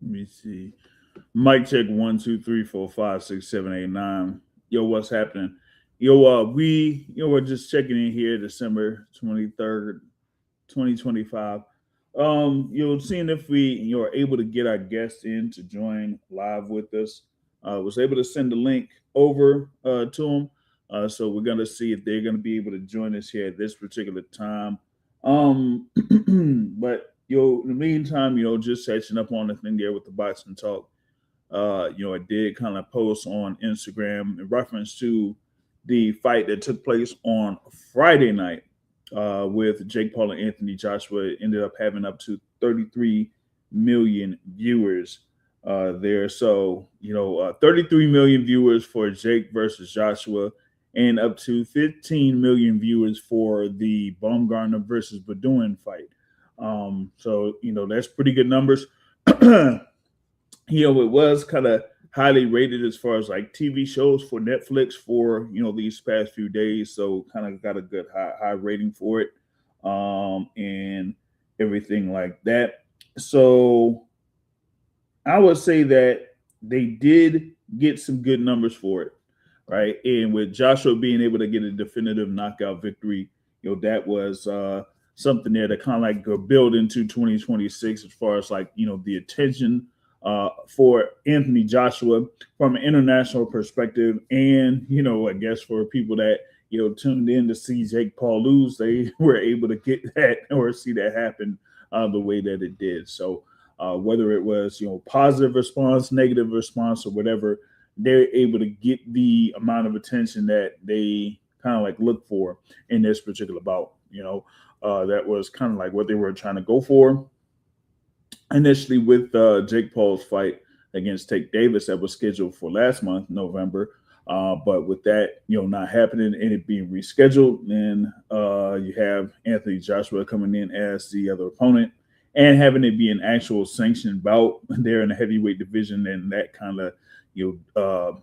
Let me see. Mic check 1 2 3 4 5 6 7 8 9. Yo, what's happening? Yo, we're just checking in here, December 23rd, 2025. Seeing if we are able to get our guests in to join live with us. Was able to send the link over to them. So we're gonna see if they're gonna be able to join us here at this particular time. But in the meantime, just catching up on the thing there with the boxing talk. I did kind of post on Instagram in reference to the fight that took place on Friday night with Jake Paul and Anthony Joshua. It ended up having up to 33 million viewers there. So, 33 million viewers for Jake versus Joshua, and up to 15 million viewers for the Baumgartner versus Bedouin fight. That's pretty good numbers. It was kind of highly rated as far as like TV shows for Netflix for these past few days. So kind of got a good high rating for it, and everything like that. So I would say that they did get some good numbers for it, right? And with Joshua being able to get a definitive knockout victory, that was something there to kind of like go build into 2026 as far as like the attention for Anthony Joshua from an international perspective, and I guess for people that tuned in to see Jake Paul lose, they were able to get that or see that happen the way that it did. So whether it was positive response, negative response, or whatever, they're able to get the amount of attention that they kind of like look for in this particular bout. That was kind of like what they were trying to go for initially with Jake Paul's fight against Tank Davis that was scheduled for last month, November. But with that, not happening and it being rescheduled, then you have Anthony Joshua coming in as the other opponent and having it be an actual sanctioned bout there in the heavyweight division, and that kind of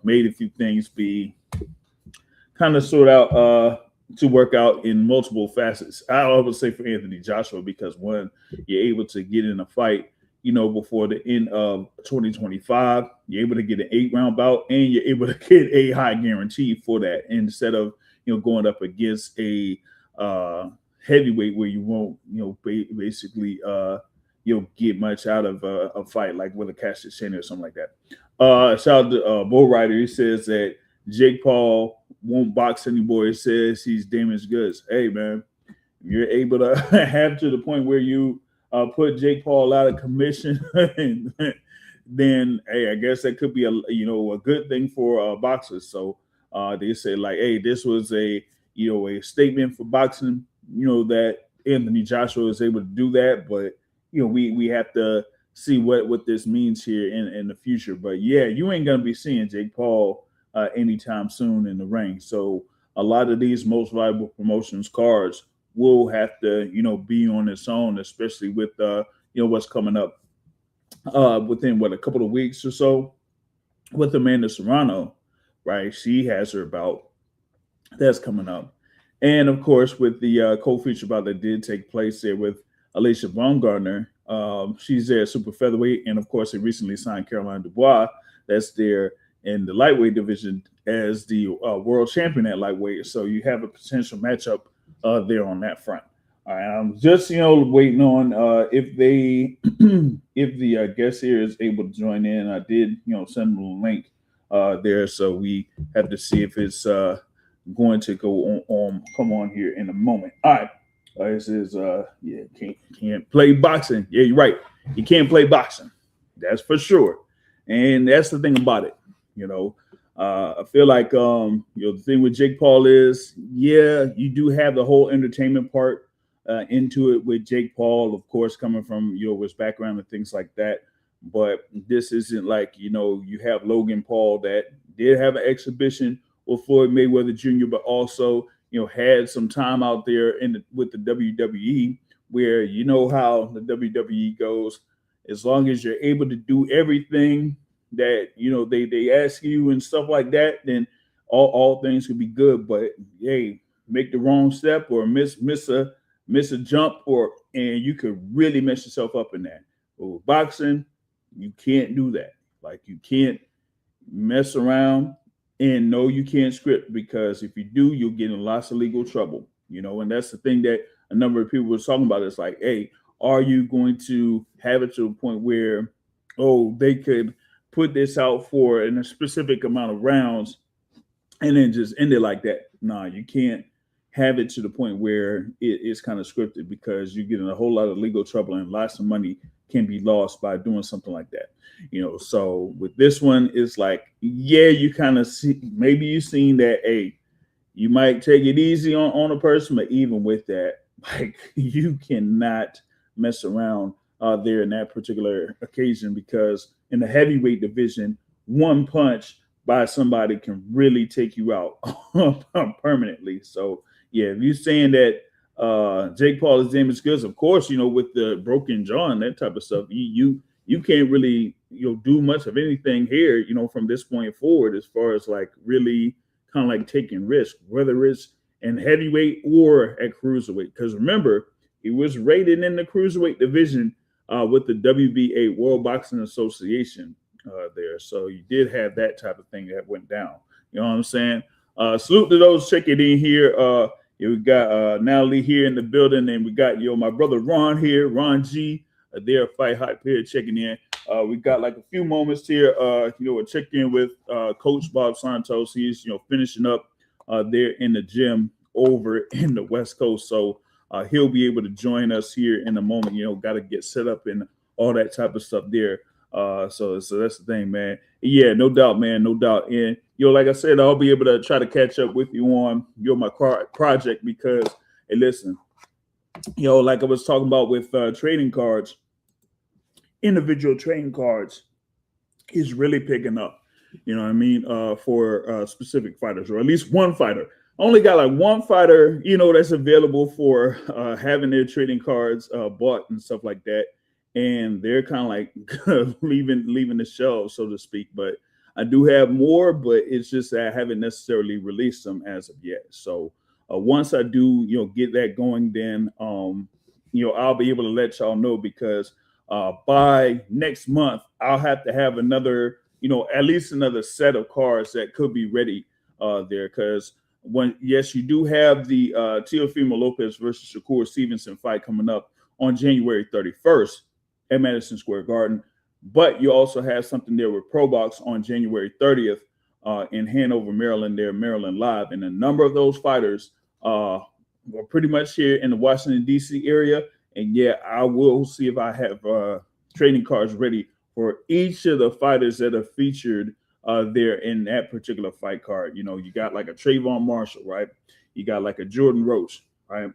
made a few things be kind of sort out to work out in multiple facets. I would say for Anthony Joshua, because one, you're able to get in a fight, before the end of 2025. You're able to get an 8 round bout, and you're able to get a high guarantee for that instead of going up against a heavyweight where you won't basically get much out of a fight like with a Cassius Cheney or something like that. Shout out to Bull Rider. He says that Jake Paul won't box anymore. He says he's damaged goods. Hey man, you're able to have to the point where you put Jake Paul out of commission, then hey, I guess that could be a good thing for boxers. So they say like, hey, this was a statement for boxing. That Anthony Joshua is able to do that, but we have to see what this means here in the future. But yeah, you ain't gonna be seeing Jake Paul anytime soon in the ring. So a lot of these most valuable promotions cards will have to be on its own, especially with what's coming up within a couple of weeks or so with Amanda Serrano, right? She has her bout that's coming up, and of course with the co-feature bout that did take place there with Alicia Baumgartner. She's there super featherweight, and of course they recently signed Caroline Dubois. That's there in the lightweight division as the world champion at lightweight. So you have a potential matchup there on that front. All right, I'm just waiting on if they if the guest here is able to join in. I did send them a link there, so we have to see if it's going to go on come on here in a moment. All right. This is yeah, can't play boxing. Yeah, you're right. You can't play boxing. That's for sure. And that's the thing about it. I feel like the thing with Jake Paul is, yeah, you do have the whole entertainment part into it with Jake Paul, of course, coming from his background and things like that. But this isn't like you have Logan Paul that did have an exhibition with Floyd Mayweather Jr., but also had some time out there with the WWE, where how the WWE goes. As long as you're able to do everything that they ask you and stuff like that, then all things could be good. But hey, make the wrong step or miss a jump, and you could really mess yourself up in that. But with boxing, You can't do that. Like, you can't mess around, and no, you can't script, because if you do, you'll get in lots of legal trouble. And that's the thing that a number of people were talking about. It's like, hey, are you going to have it to a point where, oh, they could put this out for a specific amount of rounds and then just end it like that? Nah, you can't have it to the point where it's kind of scripted, because you get in a whole lot of legal trouble and lots of money can be lost by doing something like that. So with this one, it's like, yeah, you kind of see, maybe you've seen that, hey, you might take it easy on a person, but even with that, like, you cannot mess around there in that particular occasion, because in the heavyweight division, one punch by somebody can really take you out permanently. So yeah, if you're saying that Jake Paul is damaged goods, of course, with the broken jaw and that type of stuff, you can't really do much of anything here, from this point forward, as far as like really kind of like taking risk, whether it's in heavyweight or at cruiserweight. Because remember, he was rated in the cruiserweight division with the WBA, World Boxing Association there. So you did have that type of thing that went down. You know what I'm saying? Salute to those checking in here. We got Natalie here in the building, and we got my brother Ron here, Ron G. There, Fight Hype here checking in. We got like a few moments here. We'll check in with Coach Bob Santos. He's finishing up there in the gym over in the West Coast. So he'll be able to join us here in a moment. Got to get set up and all that type of stuff there. So that's the thing, man. Yeah, no doubt, man, no doubt. And like I said, I'll be able to try to catch up with you on my project, because hey, listen, like I was talking about with trading cards, individual trading cards is really picking up. You know what I mean? For specific fighters, or at least one fighter. Only got like one fighter, that's available for having their trading cards bought and stuff like that. And they're kind of like leaving the shelves, so to speak. But I do have more, but it's just that I haven't necessarily released them as of yet. So once I do, get that going, then I'll be able to let y'all know, because by next month I'll have to have another, at least another set of cards that could be ready there. Because yes, you do have the Teofimo Lopez versus Shakur Stevenson fight coming up on January 31st. At Madison Square Garden, but you also have something there with ProBox on January 30th in Hanover, Maryland, there, Maryland Live. And a number of those fighters are pretty much here in the Washington, D.C. area. And yeah, I will see if I have trading cards ready for each of the fighters that are featured there in that particular fight card. You got like a Trayvon Marshall, right? You got like a Jordan Roach, right?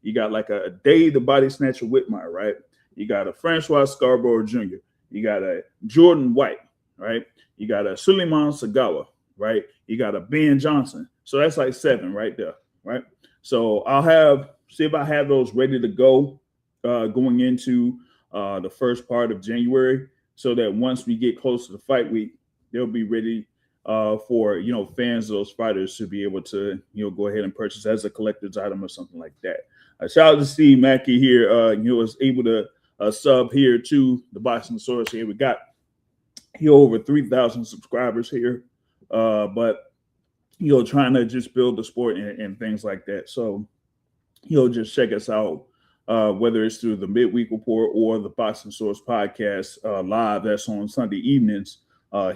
You got like a Dave the Body Snatcher Whitmire, right? You got a Francois Scarborough Jr. You got a Jordan White, right? You got a Suleiman Sagawa, right? You got a Ben Johnson. So that's like 7 right there, right? So I'll see if I have those ready to go going into the first part of January, so that once we get close to the fight week, they'll be ready for fans of those fighters to be able to go ahead and purchase as a collector's item or something like that. Shout out to Steve Mackey here. Was able to sub here to the Boxing Source here. We got over 3,000 subscribers here, but trying to just build the sport and things like that. So just check us out, whether it's through the Midweek Report or the Boxing Source podcast live. That's on Sunday evenings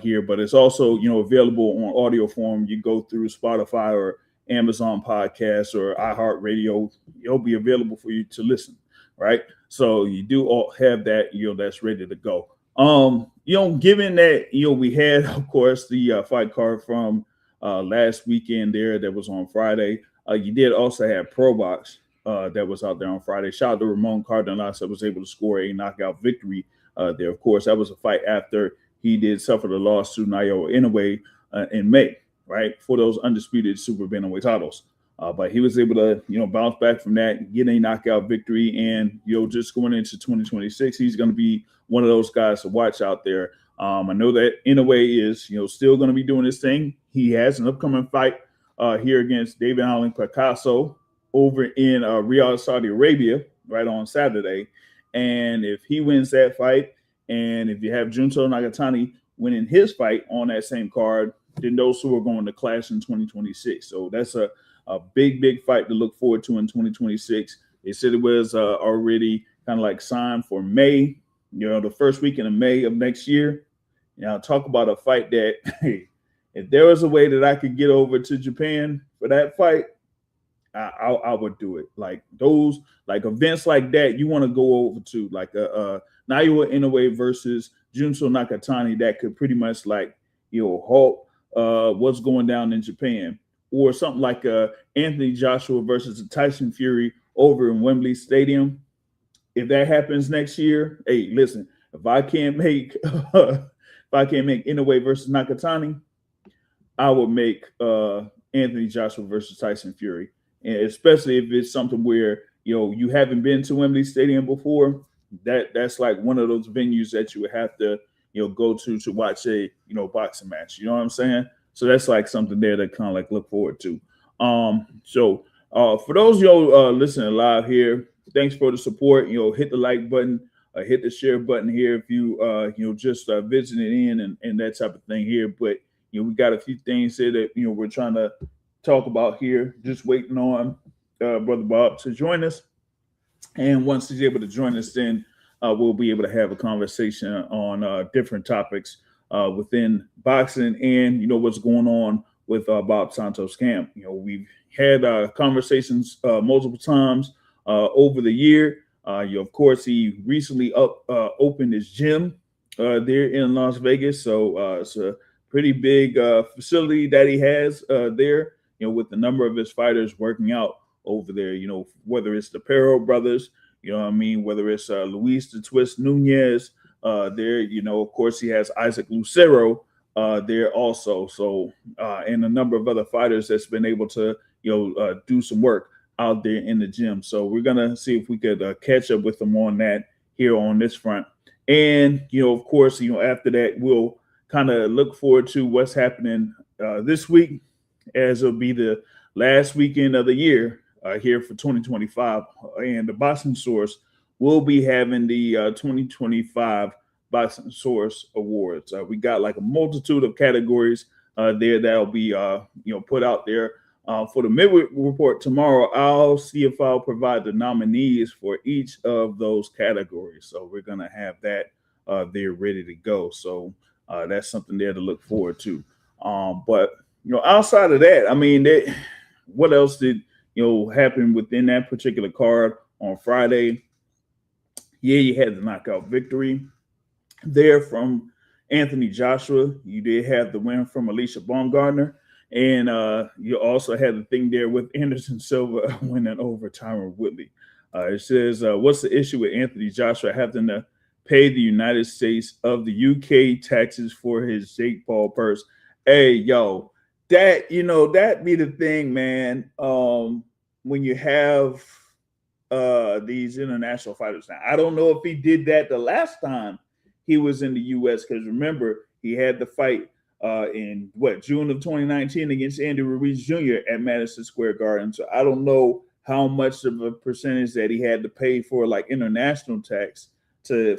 here, but it's also available on audio form. You go through Spotify or Amazon Podcasts or iHeartRadio. It'll be available for you to listen, right? So you do all have that, that's ready to go. Given that, we had, of course, the fight card from last weekend there that was on Friday. You did also have ProBox that was out there on Friday. Shout out to Ramon Cardenas that was able to score a knockout victory there. Of course, that was a fight after he did suffer the loss to Naoya Inoue in May, right, for those undisputed super bantamweight titles. But he was able to, bounce back from that, get a knockout victory, and just going into 2026, he's going to be one of those guys to watch out there. I know that Inoue is, still going to be doing his thing. He has an upcoming fight here against David Allen Picasso over in Riyadh, Saudi Arabia, right on Saturday. And if he wins that fight, And if you have Junto Nakatani winning his fight on that same card, then those two are going to clash in 2026. So that's a big fight to look forward to in 2026. They said it was already kind of like signed for May, the first weekend of May of next year. Talk about a fight that, hey, if there was a way that I could get over to Japan for that fight, I would do it. Like those, like events like that, you want to go over to, like Naoya Inoue versus Junso Nakatani, that could pretty much like halt what's going down in Japan, or something like Anthony Joshua versus Tyson Fury over in Wembley Stadium. If that happens next year, hey, listen, if I can't make Inoue versus Nakatani, I would make Anthony Joshua versus Tyson Fury. And especially if it's something where you haven't been to Wembley Stadium before, that's like one of those venues that you would have to go to watch a boxing match. You know what I'm saying? So that's like something there to kind of like look forward to. So for those listening live here, thanks for the support. Hit the like button, hit the share button here if you just visiting in and that type of thing here. But we got a few things here that we're trying to talk about here. Just waiting on Brother Bob to join us, and once he's able to join us, then we'll be able to have a conversation on different topics within boxing and what's going on with Bob Santos' camp. We've had conversations multiple times over the year. Of course, he recently opened his gym there in Las Vegas, so it's a pretty big facility that he has there. With the number of his fighters working out over there, whether it's the Perro brothers, whether it's Luis the Twist Nunez there, of course, he has Isaac Lucero there also. So, and a number of other fighters that's been able to, do some work out there in the gym. So we're going to see if we could catch up with them on that here on this front. And, of course, after that, we'll kind of look forward to what's happening this week, as it'll be the last weekend of the year here for 2025. And the Boxing Source will be having the 2025 Boxing Source Awards. We got like a multitude of categories there that'll be put out there. For the midweek report tomorrow, I'll see if I'll provide the nominees for each of those categories. So we're going to have that there ready to go. So that's something there to look forward to. But outside of that, I mean, what else did happen within that particular card on Friday? Yeah, you had the knockout victory there from Anthony Joshua. You did have the win from Alicia Baumgardner, and you also had the thing there with Anderson Silva winning over Tyron Woodley. It says, what's the issue with Anthony Joshua having to pay the United States of the UK taxes for his Jake Paul purse? Hey, yo, that be the thing, man. When you have these international fighters. Now, I don't know if he did that the last time he was in the U.S. because remember he had the fight in June of 2019 against Andy Ruiz Jr. at Madison Square Garden. So I don't know how much of a percentage that he had to pay for like international tax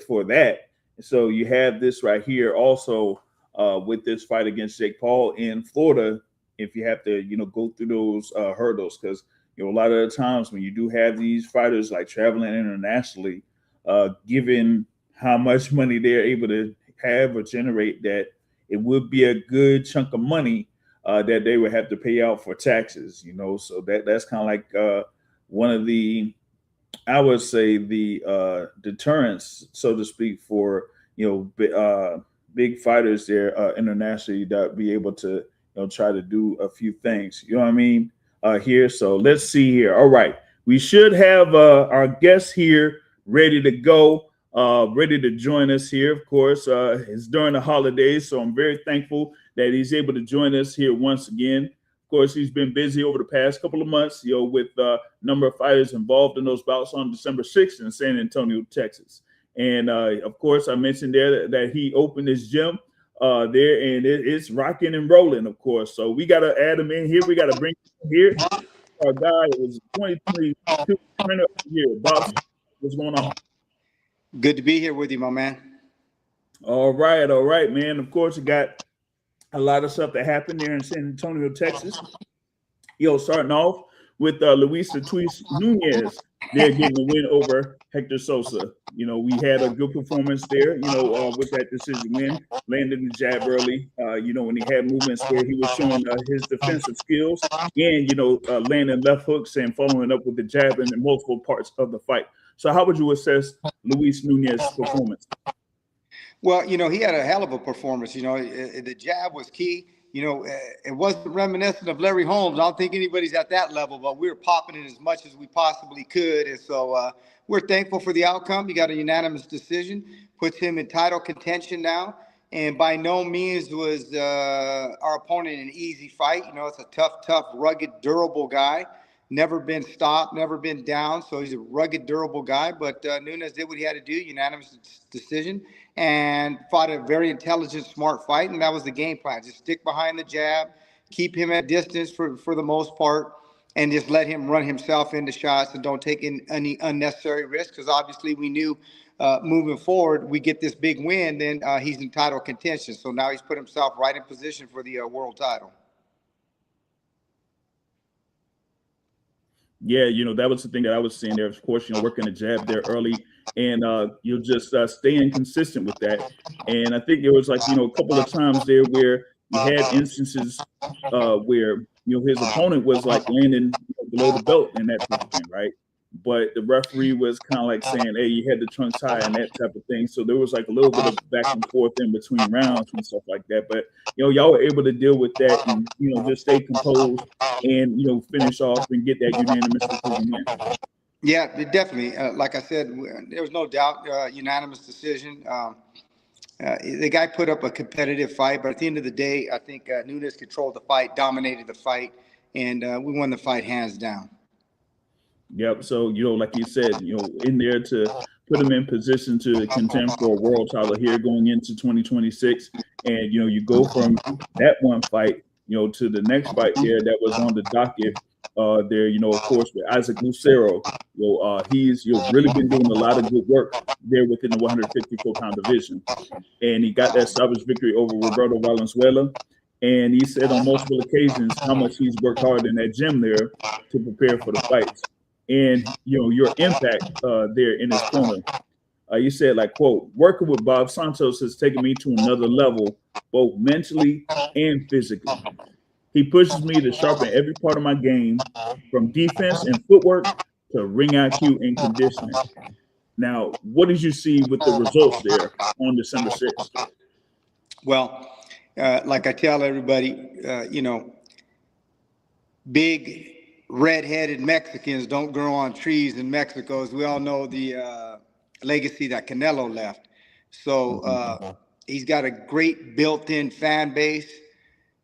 for that. So you have this right here also. With this fight against Jake Paul in Florida, if you have to, go through those hurdles, because a lot of the times when you do have these fighters like traveling internationally, given how much money they're able to have or generate, that it would be a good chunk of money that they would have to pay out for taxes. So that's kind of like one of the, I would say, the deterrents, so to speak, for big fighters there internationally that be able to try to do a few things. You know what I mean? Here. So let's see here. All right. We should have our guest here ready to go, ready to join us here. Of course, it's during the holidays, so I'm very thankful that he's able to join us here once again. Of course, he's been busy over the past couple of months, with a number of fighters involved in those bouts on December 6th in San Antonio, Texas. And of course, I mentioned there that he opened his gym there, and it's rocking and rolling, of course. So we got to add him in here. We got to bring him here. Our guy is 2022 trainer of the year. Bob, what's going on? Good to be here with you, my man. All right, man. Of course, you got a lot of stuff that happened there in San Antonio, Texas. Starting off with Luis the Twist Nunez. They're getting the win over Hector Sosa. We had a good performance there, with that decision win, landing the jab early, when he had movements where he was showing his defensive skills and, landing left hooks and following up with the jab in multiple parts of the fight. So how would you assess Luis Nunez's performance? Well, he had a hell of a performance. The jab was key. It wasn't reminiscent of Larry Holmes. I don't think anybody's at that level, but we were popping it as much as we possibly could. And so we're thankful for the outcome. He got a unanimous decision, puts him in title contention now. And by no means was our opponent an easy fight. It's a tough, rugged, durable guy. Never been stopped, never been down. So he's a rugged, durable guy. But Nunez did what he had to do, unanimous decision, and fought a very intelligent, smart fight. And that was the game plan. Just stick behind the jab, keep him at distance for the most part, and just let him run himself into shots and don't take any unnecessary risks. Because obviously we knew moving forward, we get this big win, then he's in title contention. So now he's put himself right in position for the world title. Yeah, that was the thing that I was seeing there. Of course, working the jab there early, and you're just staying consistent with that. And I think there was like, a couple of times there where you had instances where, his opponent was like landing below the belt in that position, right? But the referee was kind of like saying, hey, you had the trunks high and that type of thing. So there was like a little bit of back and forth in between rounds and stuff like that. But, y'all were able to deal with that and, just stay composed and, finish off and get that unanimous decision win. Yeah, definitely. Like I said, there was no doubt unanimous decision. The guy put up a competitive fight, but at the end of the day, I think Nunez controlled the fight, dominated the fight, and we won the fight hands down. Yep. So, like you said, in there to put him in position to contend for a world title here going into 2026. And, you go from that one fight, to the next fight there that was on the docket there, of course, with Isaac Lucero. He's really been doing a lot of good work there within the 154-pound division. And he got that salvage victory over Roberto Valenzuela. And he said on multiple occasions how much he's worked hard in that gym there to prepare for the fights. And, your impact there in his corner. You said, like, quote, working with Bob Santos has taken me to another level, both mentally and physically. He pushes me to sharpen every part of my game, from defense and footwork to ring IQ and conditioning. Now, what did you see with the results there on December 6th? Well, like I tell everybody, big red-headed Mexicans don't grow on trees in Mexico. As we all know, the legacy that Canelo left. So he's got a great built-in fan base.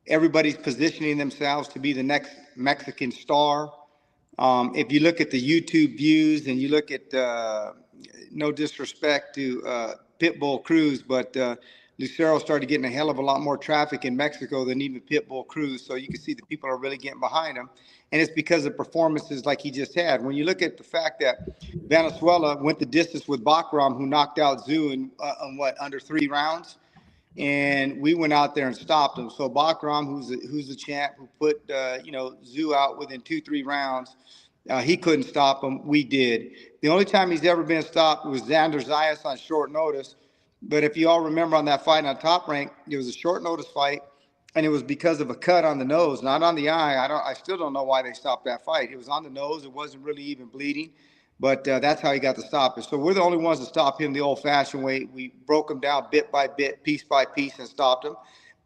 Everybody's positioning themselves to be the next Mexican star. If you look at the YouTube views and you look at, no disrespect to Pitbull Cruz, but Lucero started getting a hell of a lot more traffic in Mexico than even Pitbull Cruz. So you can see the people are really getting behind him. And it's because of performances like he just had. When you look at the fact that Venezuela went the distance with Bakram, who knocked out Zhu in under 3 rounds, and we went out there and stopped him. So Bakram, who's the champ, who put Zhu out within 2-3 rounds, he couldn't stop him. We did. The only time he's ever been stopped was Xander Zayas on short notice. But if you all remember on that fight on Top Rank, it was a short notice fight. And it was because of a cut on the nose, not on the eye. I still don't know why they stopped that fight. It was on the nose. It wasn't really even bleeding, but that's how he got the stoppage. So we're the only ones to stop him the old-fashioned way. We broke him down bit by bit, piece by piece, and stopped him.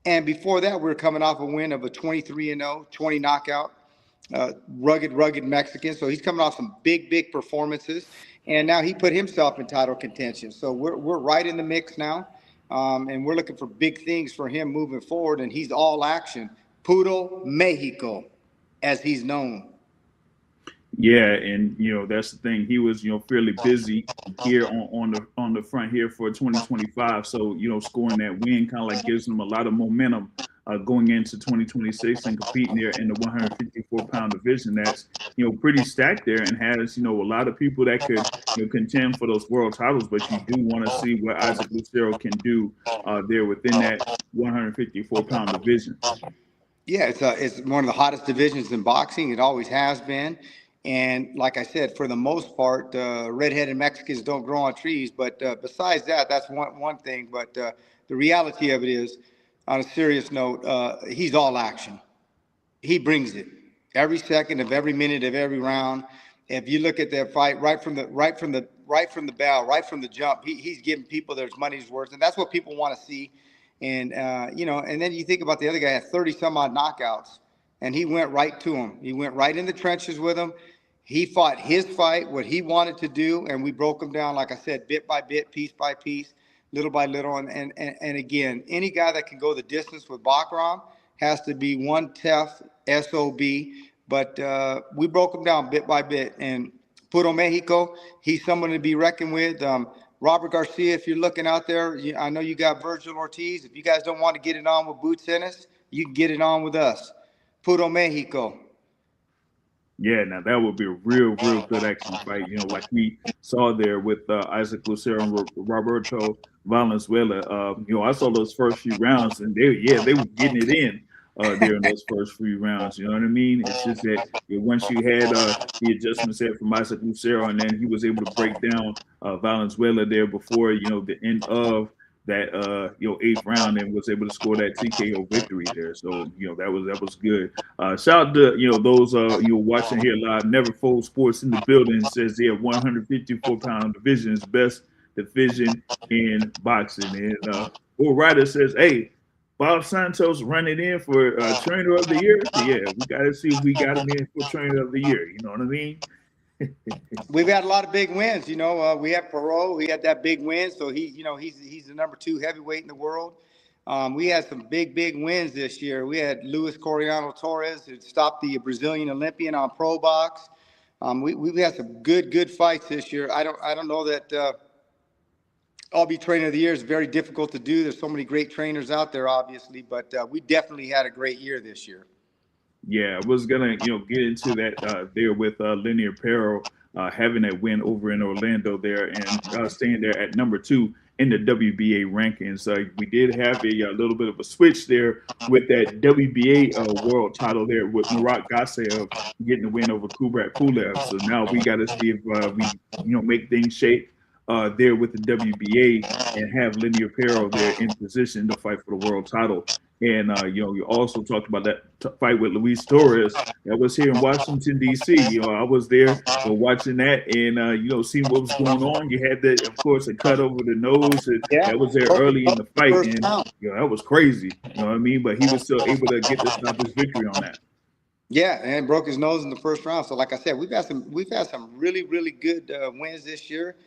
And before that, we were coming off a win of a 23-0, 20 knockout, rugged Mexican. So he's coming off some big performances. And now he put himself in title contention. So we're right in the mix now. And we're looking for big things for him moving forward, and he's all action. Puro Mexico, as he's known. Yeah, and that's the thing. He was fairly busy here on the front here for 2025. So scoring that win kind of like gives him a lot of momentum going into 2026 and competing there in the 154-pound division. That's pretty stacked there, and has a lot of people that could contend for those world titles. But you do want to see what Isaac Lucero can do there within that 154-pound division. Yeah, it's one of the hottest divisions in boxing. It always has been. And like I said, for the most part, redheaded Mexicans don't grow on trees. But besides that, that's one thing. But the reality of it is, on a serious note, he's all action. He brings it every second of every minute of every round. If you look at that fight right from the bell, right from the jump, he's giving people their money's worth, and that's what people want to see. And and then you think about the other guy had 30 some odd knockouts, and he went right to him. He went right in the trenches with him. He fought his fight, what he wanted to do, and we broke him down, like I said, bit by bit, piece by piece, little by little. And again, any guy that can go the distance with Baccarat has to be one tough SOB. But we broke him down bit by bit. And Puro Mexico, he's someone to be reckoned with. Robert Garcia, if you're looking out there, I know you got Virgil Ortiz. If you guys don't want to get it on with Boots Ennis, you can get it on with us. Puro Mexico. Yeah, now that would be a real good action fight. Like we saw there with Isaac Lucero and Roberto Valenzuela. I saw those first few rounds, and they were getting it in there in those first few rounds. You know what I mean? It's just that once you had the adjustments there from Isaac Lucero, and then he was able to break down Valenzuela there before the end of that eighth round, and was able to score that TKO victory there. So that was good. Shout out to those watching here live. Never Fold Sports in the building says 154-pound division is best division in boxing. And Will Ryder says, hey, Bob Santos running in for trainer of the year. Yeah, we got to see if we got him in for trainer of the year. You know what I mean? We've had a lot of big wins. We have Perot. He had that big win, so he's the number 2 heavyweight in the world. We had some big wins this year. We had Luis Coriano Torres, who stopped the Brazilian Olympian on Pro Box. We've had some good fights this year. I don't know that I'll be trainer of the year. Is very difficult to do. There's so many great trainers out there, obviously, but we definitely had a great year this year. Yeah, I was gonna get into that there with Linear Perro having that win over in Orlando there, and staying there at number 2 in the WBA rankings. We did have a little bit of a switch there with that WBA world title there with Murat Gasayev getting the win over Kubrat Pulev. So now we got to see if we make things shape there with the WBA and have Linear Perro there in position to fight for the world title. And you also talked about that fight with Luis Torres that was here in Washington D.C. I was there watching that, and seeing what was going on. You had that, of course, a cut over the nose. That was there early in the fight, and that was crazy. You know what I mean? But he was still able to get the stoppage victory on that. Yeah, and broke his nose in the first round. So, like I said, we've had some really good wins this year.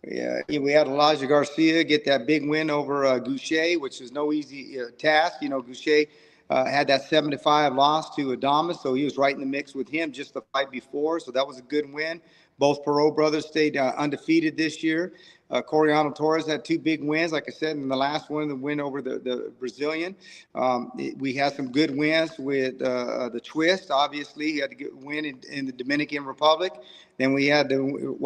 Yeah, we had Elijah Garcia get that big win over Goucher, which is no easy task. Goucher had that 7-5 loss to Adamas, so he was right in the mix with him just the fight before. So that was a good win. Both Perot brothers stayed undefeated this year. Coriano Torres had 2 big wins, like I said, in the last one, the win over the Brazilian. We had some good wins with the Twist. Obviously, he had to win in the Dominican Republic. Then we had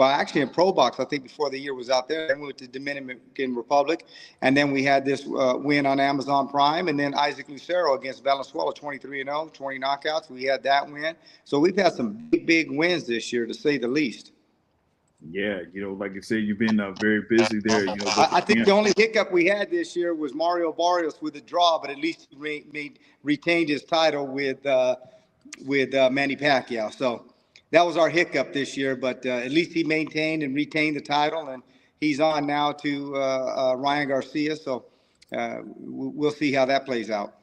actually in Pro Box, I think before the year was out there, then we went to Dominican Republic. And then we had this win on Amazon Prime. And then Isaac Lucero against Valenzuela, 23-0, 20 knockouts. We had that win. So we've had some big wins this year, to say the least. Yeah, like I said, you've been very busy there. I think the only hiccup we had this year was Mario Barrios with a draw, but at least he retained his title with Manny Pacquiao. So that was our hiccup this year, but at least he maintained and retained the title, and he's on now to Ryan Garcia. So we'll see how that plays out.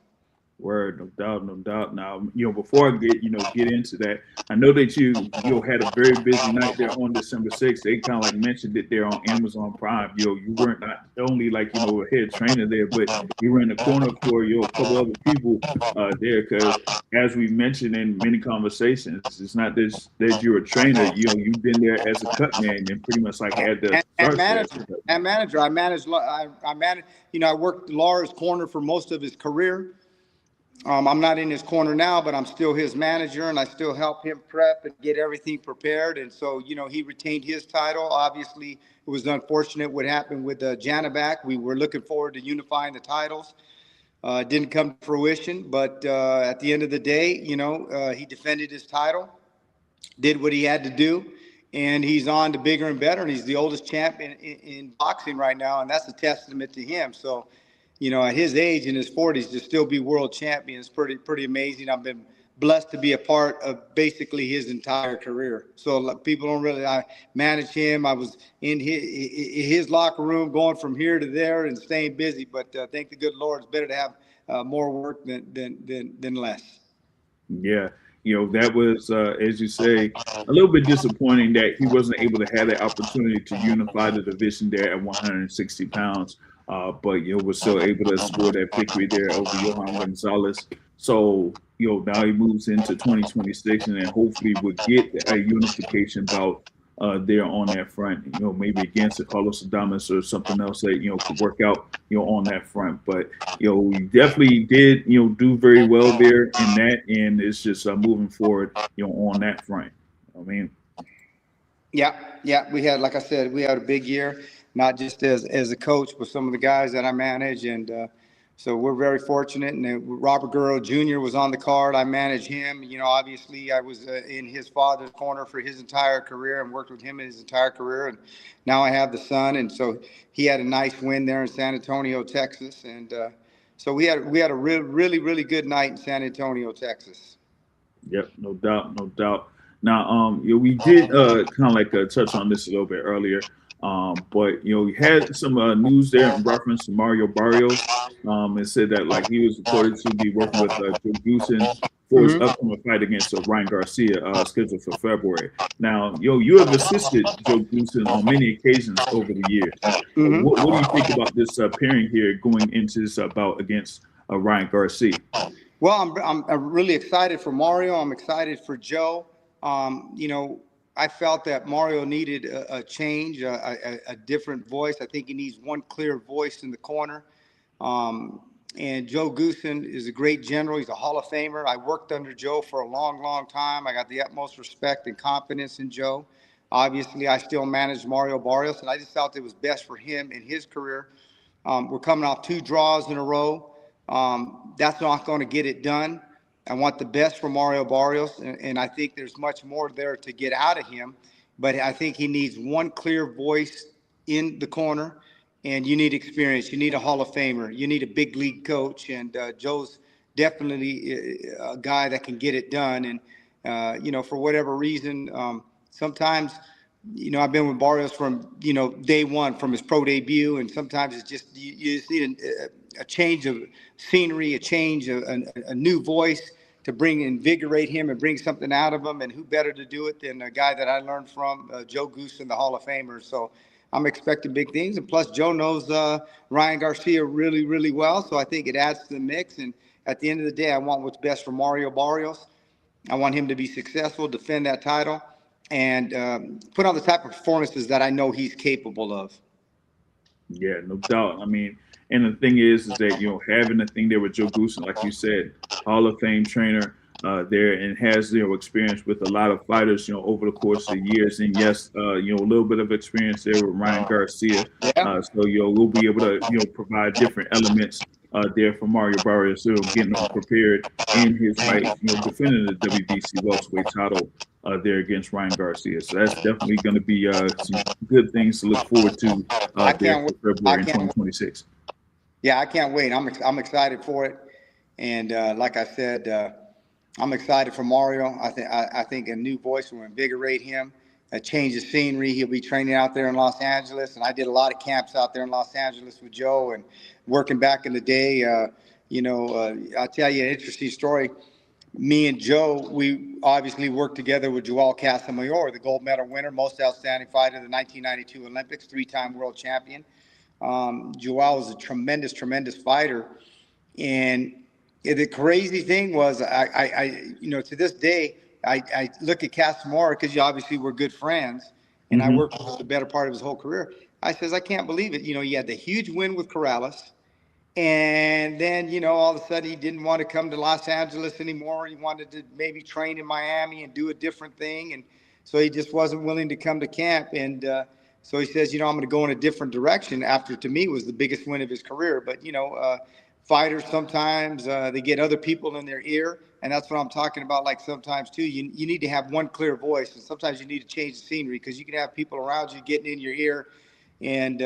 Word, no doubt. Now, before I get into that, I know that you had a very busy night there on December 6th. They kind of like mentioned it there on Amazon Prime. You weren't not only like a head trainer there, but you were in the corner for a couple other people there. Because as we mentioned in many conversations, it's not that you're a trainer. You've been there as a cut man and pretty much like had the manager. I managed. I worked Lara's corner for most of his career. I'm not in his corner now, but I'm still his manager, and I still help him prep and get everything prepared. And so, he retained his title. Obviously, it was unfortunate what happened with Janabak. We were looking forward to unifying the titles. Didn't come to fruition, but at the end of the day, he defended his title, did what he had to do, and he's on to bigger and better. And he's the oldest champion in boxing right now, and that's a testament to him. So, at his age, in his 40s, to still be world champion is pretty amazing. I've been blessed to be a part of basically his entire career. So people don't really, I manage him. I was in his locker room, going from here to there and staying busy. But thank the good Lord, it's better to have more work than less. Yeah, that was, as you say, a little bit disappointing that he wasn't able to have that opportunity to unify the division there at 160 pounds. But was still able to score that victory there over Johan Gonzalez. So now he moves into 2026, and then hopefully we'll get a unification bout there on that front. Maybe against Carlos Adames or something else that could work out on that front. But we definitely did do very well there in that, and it's just moving forward on that front. I mean. Yeah. We had, like I said, we had a big year, not just as a coach, but some of the guys that I manage. And so we're very fortunate. And Robert Guerrero Jr. was on the card. I managed him. Obviously I was in his father's corner for his entire career and worked with him his entire career. And now I have the son. And so he had a nice win there in San Antonio, Texas. And so we had a really good night in San Antonio, Texas. Yep, no doubt. Now, we did kind of like touch on this a little bit earlier, but we had some news there in reference to Mario Barrios. It said that like he was reported to be working with Joe Goossen for his upcoming fight against Ryan Garcia, scheduled for February. Now, you have assisted Joe Goossen on many occasions over the years. What do you think about this pairing here going into this bout against Ryan Garcia? Well, I'm really excited for Mario. I'm excited for Joe. I felt that Mario needed a change, a different voice. I think he needs one clear voice in the corner. And Joe Goossen is a great general. He's a Hall of Famer. I worked under Joe for a long time. I got the utmost respect and confidence in Joe. Obviously, I still manage Mario Barrios, and I just felt it was best for him in his career. We're coming off 2 draws in a row. That's not going to get it done. I want the best for Mario Barrios, and I think there's much more there to get out of him. But I think he needs one clear voice in the corner, and you need experience. You need a Hall of Famer. You need a big league coach, and Joe's definitely a guy that can get it done. And, for whatever reason, sometimes, I've been with Barrios from, day one, from his pro debut, and sometimes it's just you just need a change of scenery, a change of a new voice to invigorate him and bring something out of him. And who better to do it than a guy that I learned from, Joe Goossen, the Hall of Famer. So I'm expecting big things. And plus, Joe knows Ryan Garcia really well. So I think it adds to the mix. And at the end of the day, I want what's best for Mario Barrios. I want him to be successful, defend that title, and put on the type of performances that I know he's capable of. Yeah, no doubt. I mean, and the thing is that, having the thing there with Joe Goossen, like you said, Hall of Fame trainer there, and has, experience with a lot of fighters, over the course of the years. And yes, a little bit of experience there with Ryan Garcia. So, we'll be able to, provide different elements there for Mario Barrios, getting him prepared in his fight, defending the WBC welterweight title there against Ryan Garcia. So that's definitely going to be some good things to look forward to there for February in 2026. Yeah, I can't wait. I'm excited for it, and like I said, I'm excited for Mario. I think a new voice will invigorate him, a change of scenery. He'll be training out there in Los Angeles, and I did a lot of camps out there in Los Angeles with Joe and working back in the day. I'll tell you an interesting story. Me and Joe, we obviously worked together with Joel Casamayor, the gold medal winner, most outstanding fighter of the 1992 Olympics, 3-time world champion. Joel was a tremendous fighter. And the crazy thing was, I to this day, I look at Casamora, because obviously we're good friends, and I worked with him the better part of his whole career. I says, I can't believe it. He had the huge win with Corrales, And then, all of a sudden he didn't want to come to Los Angeles anymore. He wanted to maybe train in Miami and do a different thing. And so he just wasn't willing to come to camp. And so he says, I'm going to go in a different direction after, to me, was the biggest win of his career. But, fighters sometimes they get other people in their ear. And that's what I'm talking about. Like sometimes, too, you need to have one clear voice. And sometimes you need to change the scenery because you can have people around you getting in your ear and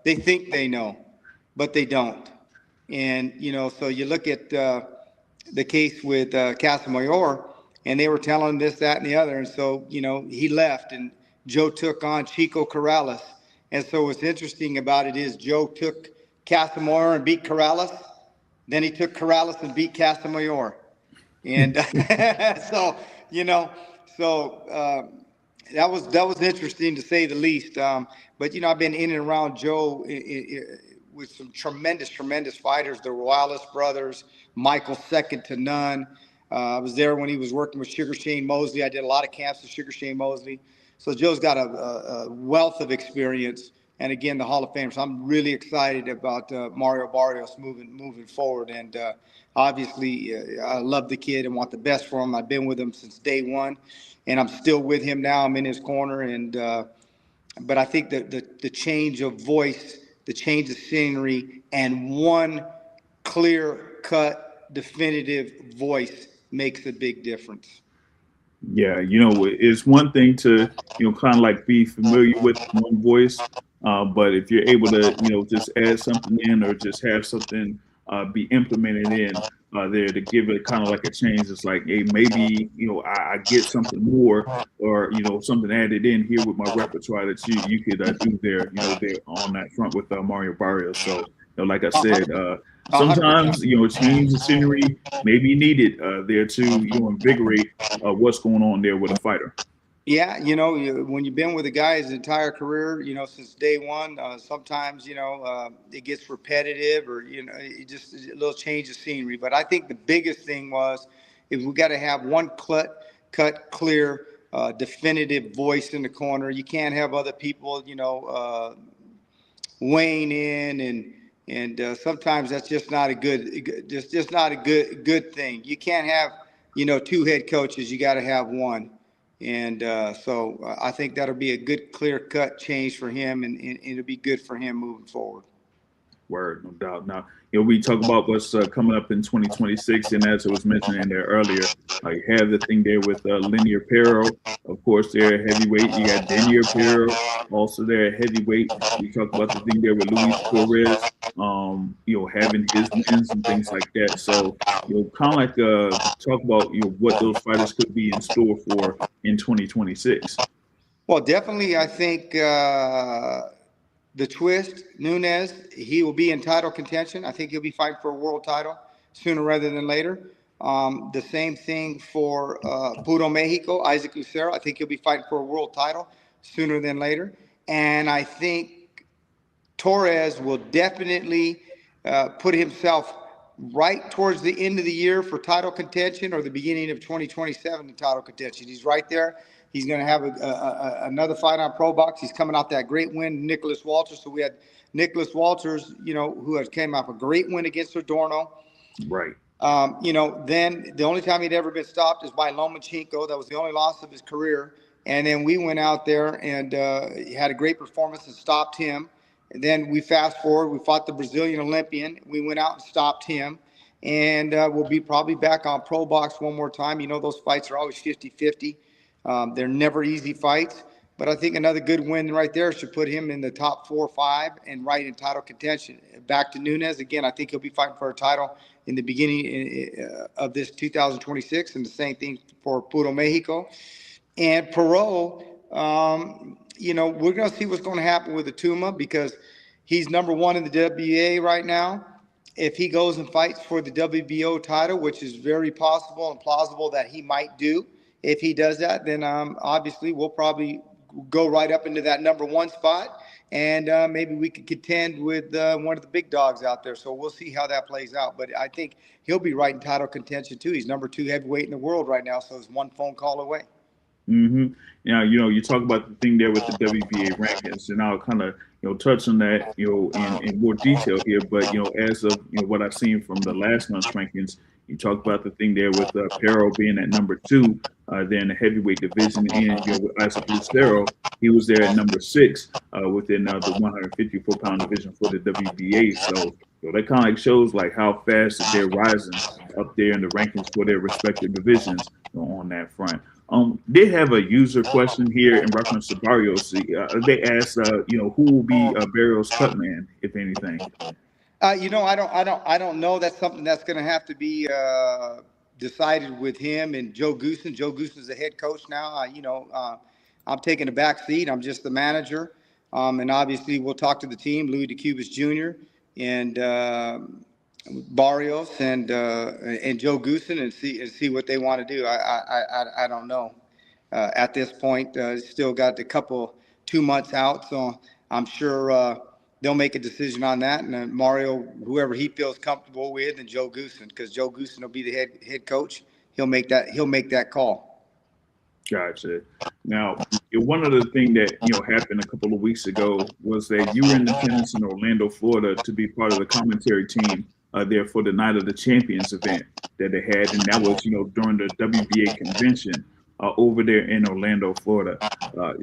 they think they know, but they don't. And, so you look at the case with Casamayor, and they were telling him this, that, and the other. And so, he left, and Joe took on Chico Corrales. And so what's interesting about it is Joe took Casamayor and beat Corrales. Then he took Corrales and beat Casamayor. And so, that was interesting to say the least. But, I've been in and around Joe with some tremendous fighters, the Wallace brothers, Michael second to none. I was there when he was working with Sugar Shane Mosley. I did a lot of camps with Sugar Shane Mosley. So Joe's got a wealth of experience. And again, the Hall of Fame. So I'm really excited about Mario Barrios moving forward. And obviously, I love the kid and want the best for him. I've been with him since day one, and I'm still with him now. I'm in his corner. And but I think that the change of voice, the change of scenery, and one clear-cut, definitive voice makes a big difference. Yeah, it's one thing to, kind of like be familiar with one voice, but if you're able to, just add something in or just have something be implemented in there to give it kind of like a change, it's like, hey, maybe, I get something more or, something added in here with my repertoire that you could do there, there on that front with Mario Barrios. So, like I said, sometimes, change the scenery maybe needed there to, invigorate what's going on there with a fighter. Yeah, when you've been with a guy his entire career, since day one, sometimes, it gets repetitive or, it just a little change of scenery. But I think the biggest thing was if we got to have one cut clear, definitive voice in the corner. You can't have other people, weighing in and sometimes that's just not a just not a good thing. You can't have, two head coaches. You got to have one. And so I think that'll be a good, clear-cut change for him, and it'll be good for him moving forward. Word, no doubt. Now, we talk about what's coming up in 2026, and as I was mentioning there earlier, you have the thing there with Linear Perro. Of course, they're heavyweight. You got Daniel Perro, also there heavyweight. We talk about the thing there with Luis Torres, having his wins and things like that. So, kind of like talk about what those fighters could be in store for in 2026. Well, definitely, I think the twist, Nunez, he will be in title contention. I think he'll be fighting for a world title sooner rather than later. The same thing for Puro Mexico, Isaac Lucero. I think he'll be fighting for a world title sooner than later. And I think Torres will definitely put himself right towards the end of the year for title contention or the beginning of 2027 in title contention. He's right there. He's going to have another fight on Pro Box. He's coming off that great win, Nicholas Walters. So we had Nicholas Walters, who has came off a great win against Adorno. Right. Then the only time he'd ever been stopped is by Lomachenko. That was the only loss of his career. And then we went out there and he had a great performance and stopped him. And then we fast forward. We fought the Brazilian Olympian. We went out and stopped him. And we'll be probably back on Pro Box one more time. Those fights are always 50-50. They're never easy fights. But I think another good win right there should put him in the top 4 or 5 and right in title contention. Back to Nunez. Again, I think he'll be fighting for a title in the beginning of this 2026. And the same thing for Puro Mexico. And Perot, we're going to see what's going to happen with Atuma because he's number 1 in the WBA right now. If he goes and fights for the WBO title, which is very possible and plausible that he might do, if he does that, then obviously we'll probably go right up into that number 1 spot, and maybe we could contend with one of the big dogs out there. So we'll see how that plays out. But I think he'll be right in title contention too. He's number 2 heavyweight in the world right now, so it's one phone call away. Mm-hmm. Now, you talk about the thing there with the WBA rankings, and I'll kind of, touch on that, in more detail here. But, as of, what I've seen from the last month's rankings, you talk about the thing there with Perro being at number two, there in the heavyweight division, and, with Isaac Lucero, he was there at number six, within the 154-pound division for the WBA. So, that kind of like shows like how fast that they're rising up there in the rankings for their respective divisions, on that front. They have a user question here in reference to Barrios. They asked, who will be Barrios' cut man, if anything. I don't know. That's something that's going to have to be decided with him and Joe Goossen. Joe Goossen's the head coach now. I'm taking a back seat. I'm just the manager, and obviously we'll talk to the team, Louis DeCubas Jr. and Barrios and Joe Goossen, and see what they want to do. I don't know at this point. Still got a couple 2 months out, so I'm sure they'll make a decision on that. And then Mario, whoever he feels comfortable with, and Joe Goossen, because Joe Goossen will be the head coach. He'll make that call. Gotcha. Now, one of the things that happened a couple of weeks ago was that you were in attendance in Orlando, Florida, to be part of the commentary team there for the Night of the Champions event that they had, and that was during the WBA convention over there in Orlando, Florida.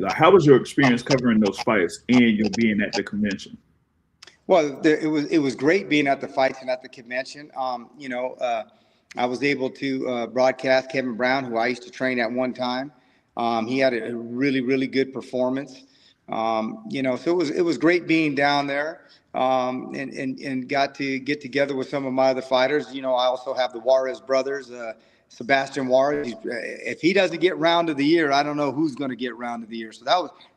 How was your experience covering those fights and being at the convention? Well, it was great being at the fights and at the convention. I was able to broadcast Kevin Brown, who I used to train at one time. He had a really, really good performance. So it was great being down there, and got to get together with some of my other fighters. I also have the Juarez brothers, Sebastian Juarez. If he doesn't get round of the year, I don't know who's going to get round of the year. So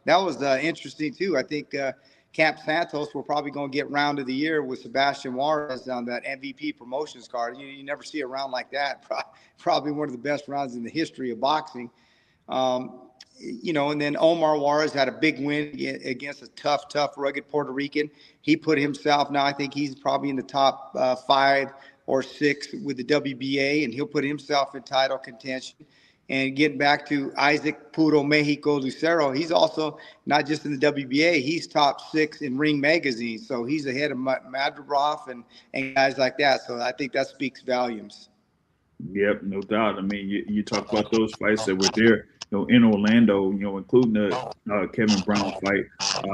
that was interesting too. I think Camp Santos, we're probably going to get round of the year with Sebastian Juarez on that MVP promotions card. You never see a round like that. Probably one of the best rounds in the history of boxing. And then Omar Juarez had a big win against a tough, rugged Puerto Rican. He put himself, now I think he's probably in the top 5 or 6 with the WBA, and he'll put himself in title contention. And getting back to Isaac Puro Mexico Lucero, he's also not just in the WBA, he's top 6 in Ring Magazine. So he's ahead of Madripoff and guys like that. So I think that speaks volumes. Yep, no doubt. I mean, you talk about those fights that were there, in Orlando, including the Kevin Brown fight.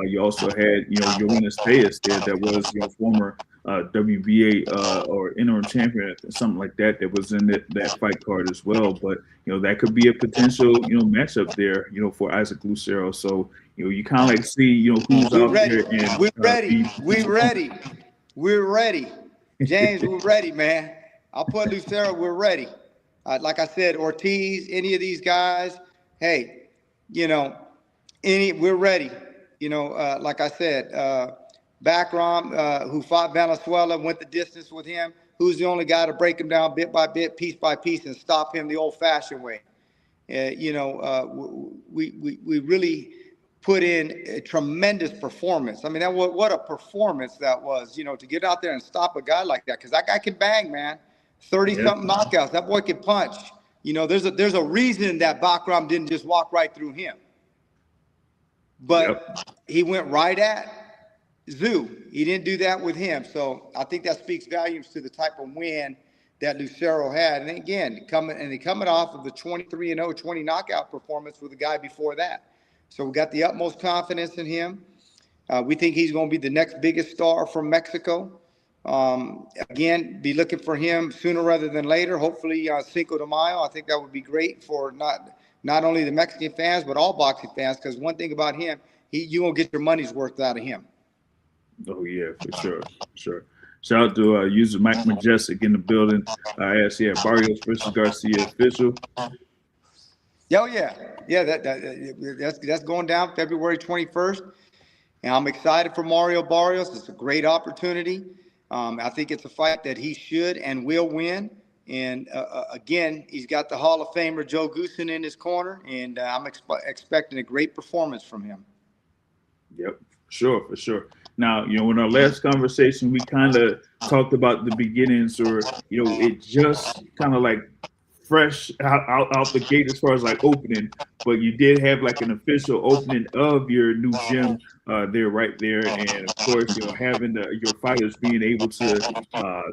You also had, Johannes Tejas there that was, former WBA or interim champion, something like that was in that fight card as well. But, that could be a potential, matchup there, for Isaac Lucero. So, you kind of like see, who's out there. And, we're ready. We're ready. James, we're ready, man. I'll put Lucero, we're ready. Like I said, Ortiz, any of these guys, hey, we're ready. Like I said, Backrom, who fought Venezuela, went the distance with him. Who's the only guy to break him down bit by bit, piece by piece, and stop him the old-fashioned way? We really put in a tremendous performance. I mean, what a performance that was, to get out there and stop a guy like that, because that guy can bang, man. 30-something knockouts. That boy can punch. There's a reason that Backrom didn't just walk right through him. But he went right at Zoo. He didn't do that with him. So I think that speaks volumes to the type of win that Lucero had. And again, coming off of the 23-0, 20 knockout performance with the guy before that. So we got the utmost confidence in him. We think he's going to be the next biggest star from Mexico. Again, be looking for him sooner rather than later. Hopefully, Cinco de Mayo. I think that would be great for not only the Mexican fans but all boxing fans. Because one thing about him, you won't get your money's worth out of him. Oh yeah, for sure. Shout out to user Mike Majestic in the building. Asked, Barrios versus Garcia official. Oh yeah. That's going down February 21st, and I'm excited for Mario Barrios. It's a great opportunity. I think it's a fight that he should and will win. And again, he's got the Hall of Famer Joe Goossen in his corner, and I'm expecting a great performance from him. Yep, for sure. Now, in our last conversation, we kind of talked about the beginnings, or it just kind of like fresh out the gate as far as like opening, but you did have like an official opening of your new gym there, right there, and of course, having your fighters being able to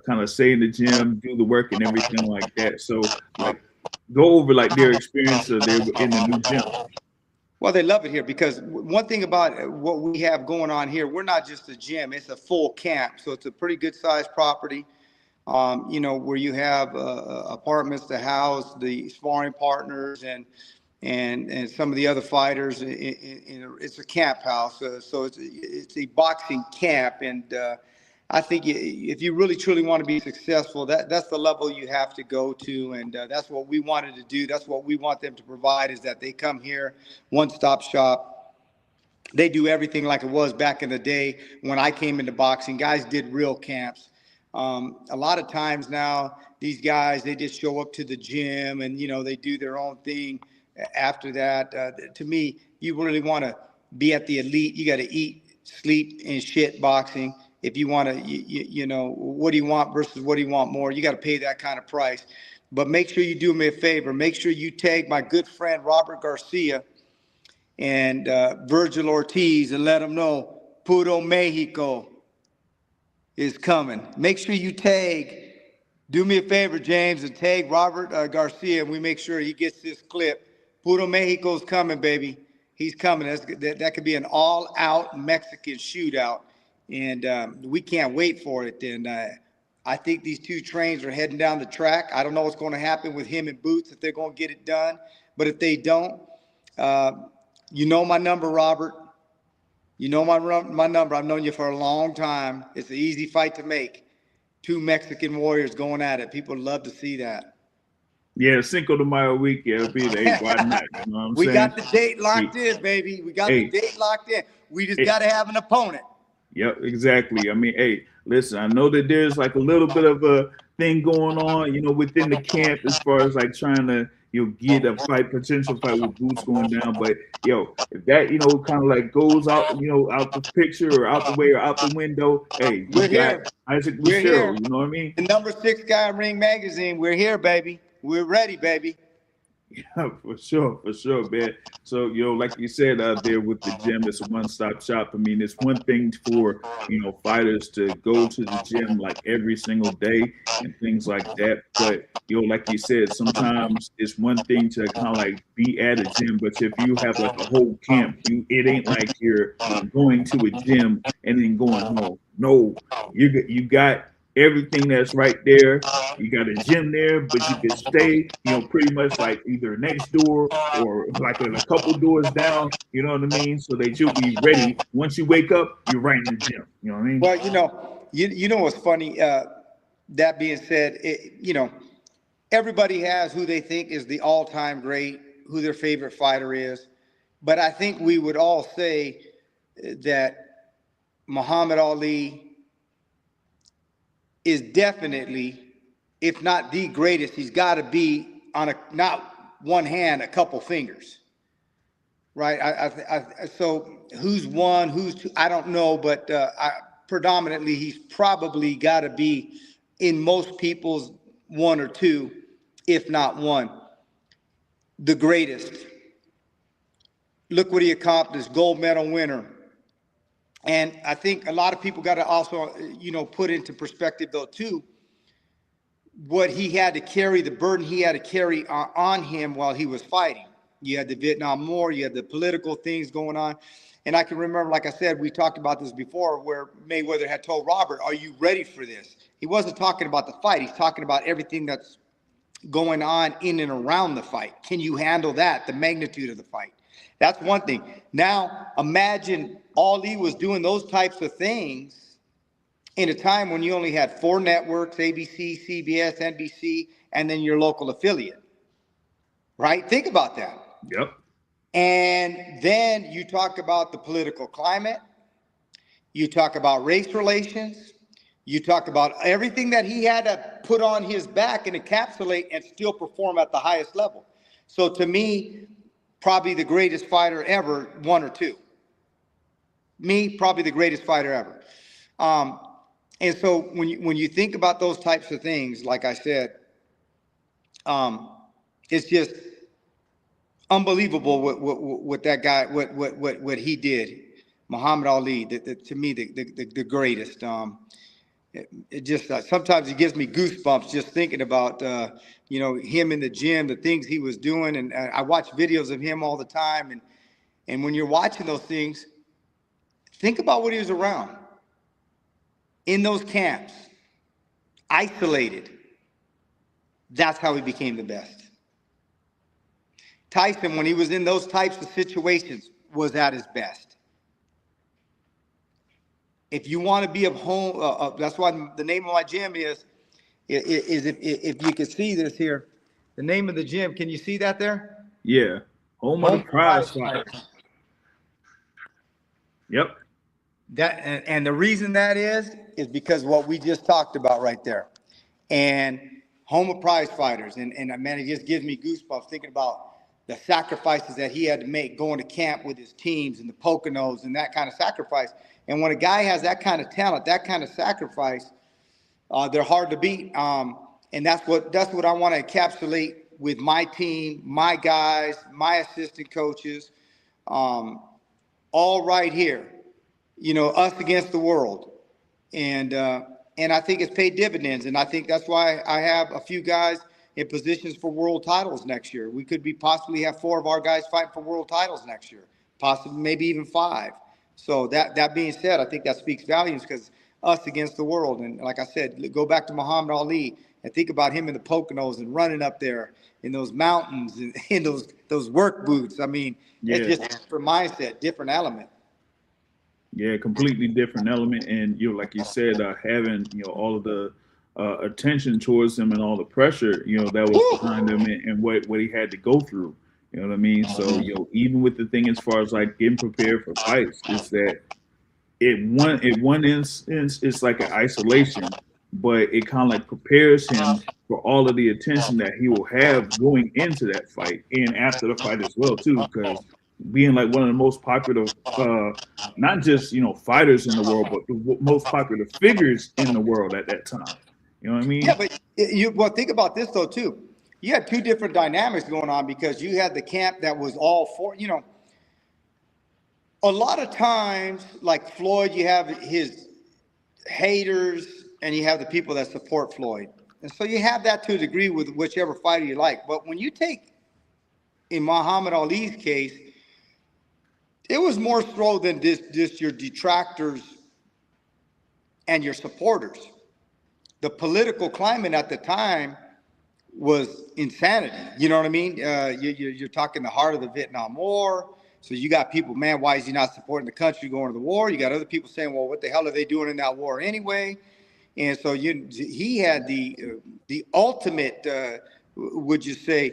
kind of stay in the gym, do the work and everything like that. So, like, go over like their experience there in the new gym. Well, they love it here because one thing about what we have going on here, we're not just a gym; it's a full camp. So it's a pretty good sized property. Where you have apartments to house the sparring partners and some of the other fighters. It's a camp house, so it's a boxing camp, and I think if you really truly want to be successful, that's the level you have to go to, and that's what we wanted to do. That's what we want them to provide, is that they come here, one-stop shop. They do everything like it was back in the day when I came into boxing. Guys did real camps. A lot of times now, these guys, they just show up to the gym and, they do their own thing after that. To me, you really want to be at the elite. You got to eat, sleep, and shit boxing. If you want to, what do you want versus what do you want more? You got to pay that kind of price. But make sure you do me a favor. Make sure you tag my good friend Robert Garcia and Virgil Ortiz and let them know Puro Mexico is coming. Make sure you do me a favor, James, and tag Robert Garcia, and we make sure he gets this clip. Puro Mexico's coming, baby. He's coming. That could be an all-out Mexican shootout, and we can't wait for it. And I think these two trains are heading down the track. I don't know what's going to happen with him and Boots, if they're going to get it done. But if they don't, you know my number, Robert. You know my number. I've known you for a long time. It's an easy fight to make. Two Mexican warriors going at it. People love to see that. Yeah, Cinco de Mayo week. Yeah, it'll be the 8th. Why not? You know what I'm We saying? got the date locked in, baby. We got the date locked in. We just got to have an opponent. Yep, exactly. I mean, hey, listen, I know that there's like a little bit of a thing going on, within the camp as far as like trying to, get a potential fight with Boots going down. But if that, kind of like goes out, out the picture or out the way or out the window, hey, we're here. Isaac We're Lucero, here. you know what I mean? The number 6 guy in Ring Magazine. We're here, baby. We're ready, baby. Yeah, for sure, man. So, like you said out there with the gym, it's a one-stop shop. I mean, it's one thing for, fighters to go to the gym like every single day and things like that. But, like you said, sometimes it's one thing to kind of like be at a gym, but if you have like a whole camp, it ain't like you're going to a gym and then going home. No, you got everything that's right there. You got a gym there, but you can stay, pretty much like either next door or like a couple doors down, you know what I mean? So that you'll be ready. Once you wake up, you're right in the gym. You know what I mean? Well, you know what's funny? That being said, everybody has who they think is the all-time great, who their favorite fighter is. But I think we would all say that Muhammad Ali is definitely, if not the greatest, he's got to be on not one hand, a couple fingers, right? So who's one, who's two, I don't know, but predominantly he's probably got to be in most people's one or two, if not one, the greatest. Look what he accomplished, gold medal winner. And I think a lot of people got to also, put into perspective, though, too, what he had to carry, the burden he had to carry on him while he was fighting. You had the Vietnam War, you had the political things going on. And I can remember, like I said, we talked about this before, where Mayweather had told Robert, are you ready for this? He wasn't talking about the fight. He's talking about everything that's going on in and around the fight. Can you handle that, the magnitude of the fight? That's one thing. Now, imagine Ali was doing those types of things in a time when you only had 4 networks, ABC, CBS, NBC, and then your local affiliate, right? Think about that. Yep. And then you talk about the political climate. You talk about race relations. You talk about everything that he had to put on his back and encapsulate and still perform at the highest level. So to me, probably the greatest fighter ever, one or two. Me, probably the greatest fighter ever. And so when you think about those types of things, like I said, it's just unbelievable what that guy what he did. Muhammad Ali, to me, the greatest. It just sometimes it gives me goosebumps just thinking about him in the gym, the things he was doing, and I watch videos of him all the time. And when you're watching those things, think about what he was around in those camps, isolated. That's how he became the best. Tyson, when he was in those types of situations, was at his best. If you want to be of home, that's why the name of my gym is if you can see this here, the name of the gym. Can you see that there? Yeah, home of the prize fighters. Yep. That and the reason that is because what we just talked about right there, and home of prize fighters, and man, it just gives me goosebumps thinking about the sacrifices that he had to make going to camp with his teams and the Poconos and that kind of sacrifice. And when a guy has that kind of talent, that kind of sacrifice, they're hard to beat. And that's what I want to encapsulate with my team, my guys, my assistant coaches, all right here. Us against the world. And I think it's paid dividends. And I think that's why I have a few guys in positions for world titles next year. We could possibly have 4 of our guys fighting for world titles next year, possibly maybe even 5. So that being said, I think that speaks volumes because us against the world. And like I said, go back to Muhammad Ali and think about him in the Poconos and running up there in those mountains and in those work boots. I mean, It's just a different mindset, different element. Yeah, completely different element. And, like you said, having, all of the attention towards him and all the pressure, that was behind him and what he had to go through. You know what I mean? So, even with the thing as far as like getting prepared for fights, is that one instance it's like an isolation, but it kind of like prepares him for all of the attention that he will have going into that fight and after the fight as well too, because being like one of the most popular, not just fighters in the world, but the most popular figures in the world at that time. You know what I mean? Yeah, but think about this though too. You had 2 different dynamics going on because you had the camp that was all for, a lot of times, like Floyd, you have his haters and you have the people that support Floyd. And so you have that to a degree with whichever fighter you like. But when you take, in Muhammad Ali's case, it was more so than just your detractors and your supporters. The political climate at the time was insanity. You know what I mean? You're talking the heart of the Vietnam War. So you got people, man, why is he not supporting the country going to the war? You got other people saying, well, what the hell are they doing in that war anyway? And so he had the ultimate, would you say,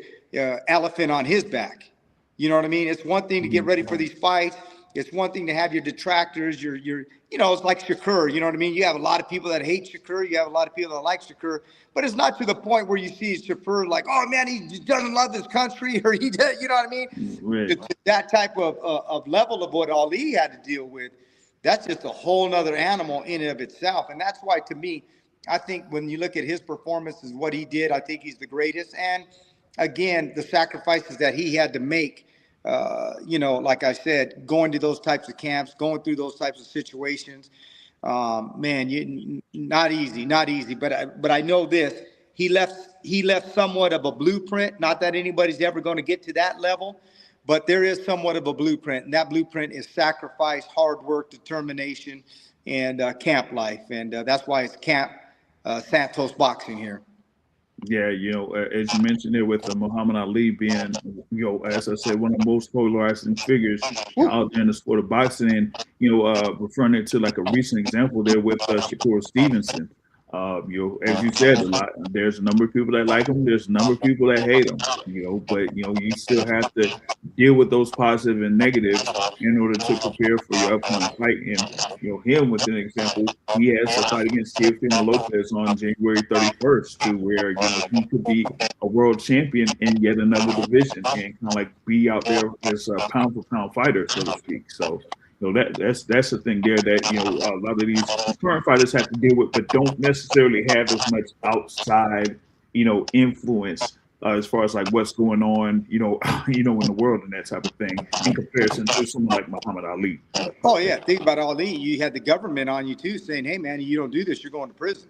elephant on his back. You know what I mean? It's one thing to get ready for these fights. It's one thing to have your detractors, it's like Shakur, you know what I mean? You have a lot of people that hate Shakur. You have a lot of people that like Shakur, but it's not to the point where you see Shakur like, oh man, he doesn't love this country or he does, you know what I mean? Right. That type of level of what Ali had to deal with, that's just a whole nother animal in and of itself. And that's why, to me, I think when you look at his performances, what he did, I think he's the greatest. And again, the sacrifices that he had to make, like I said, going to those types of camps, going through those types of situations, man, not easy. But I know this: he left somewhat of a blueprint. Not that anybody's ever going to get to that level, but there is somewhat of a blueprint, and that blueprint is sacrifice, hard work, determination, and camp life, and that's why it's Camp Santos Boxing here. Yeah, as you mentioned there with Muhammad Ali being, as I said, one of the most polarizing figures out there in the sport of boxing, and referring it to like a recent example there with Shakur Stevenson. As you said, there's a number of people that like him. There's a number of people that hate him. But you still have to deal with those positive and negatives in order to prepare for your upcoming fight. And him, with an example, he has a fight against Teofimo Lopez on January 31st, to where he could be a world champion in yet another division and kind of like be out there as a pound for pound fighter, so to speak. So. That's the thing there that a lot of these current fighters have to deal with, but don't necessarily have as much outside influence as far as like what's going on, in the world and that type of thing, in comparison to someone like Muhammad Ali. Oh yeah, think about Ali. You had the government on you too, saying, "Hey man, you don't do this, you're going to prison."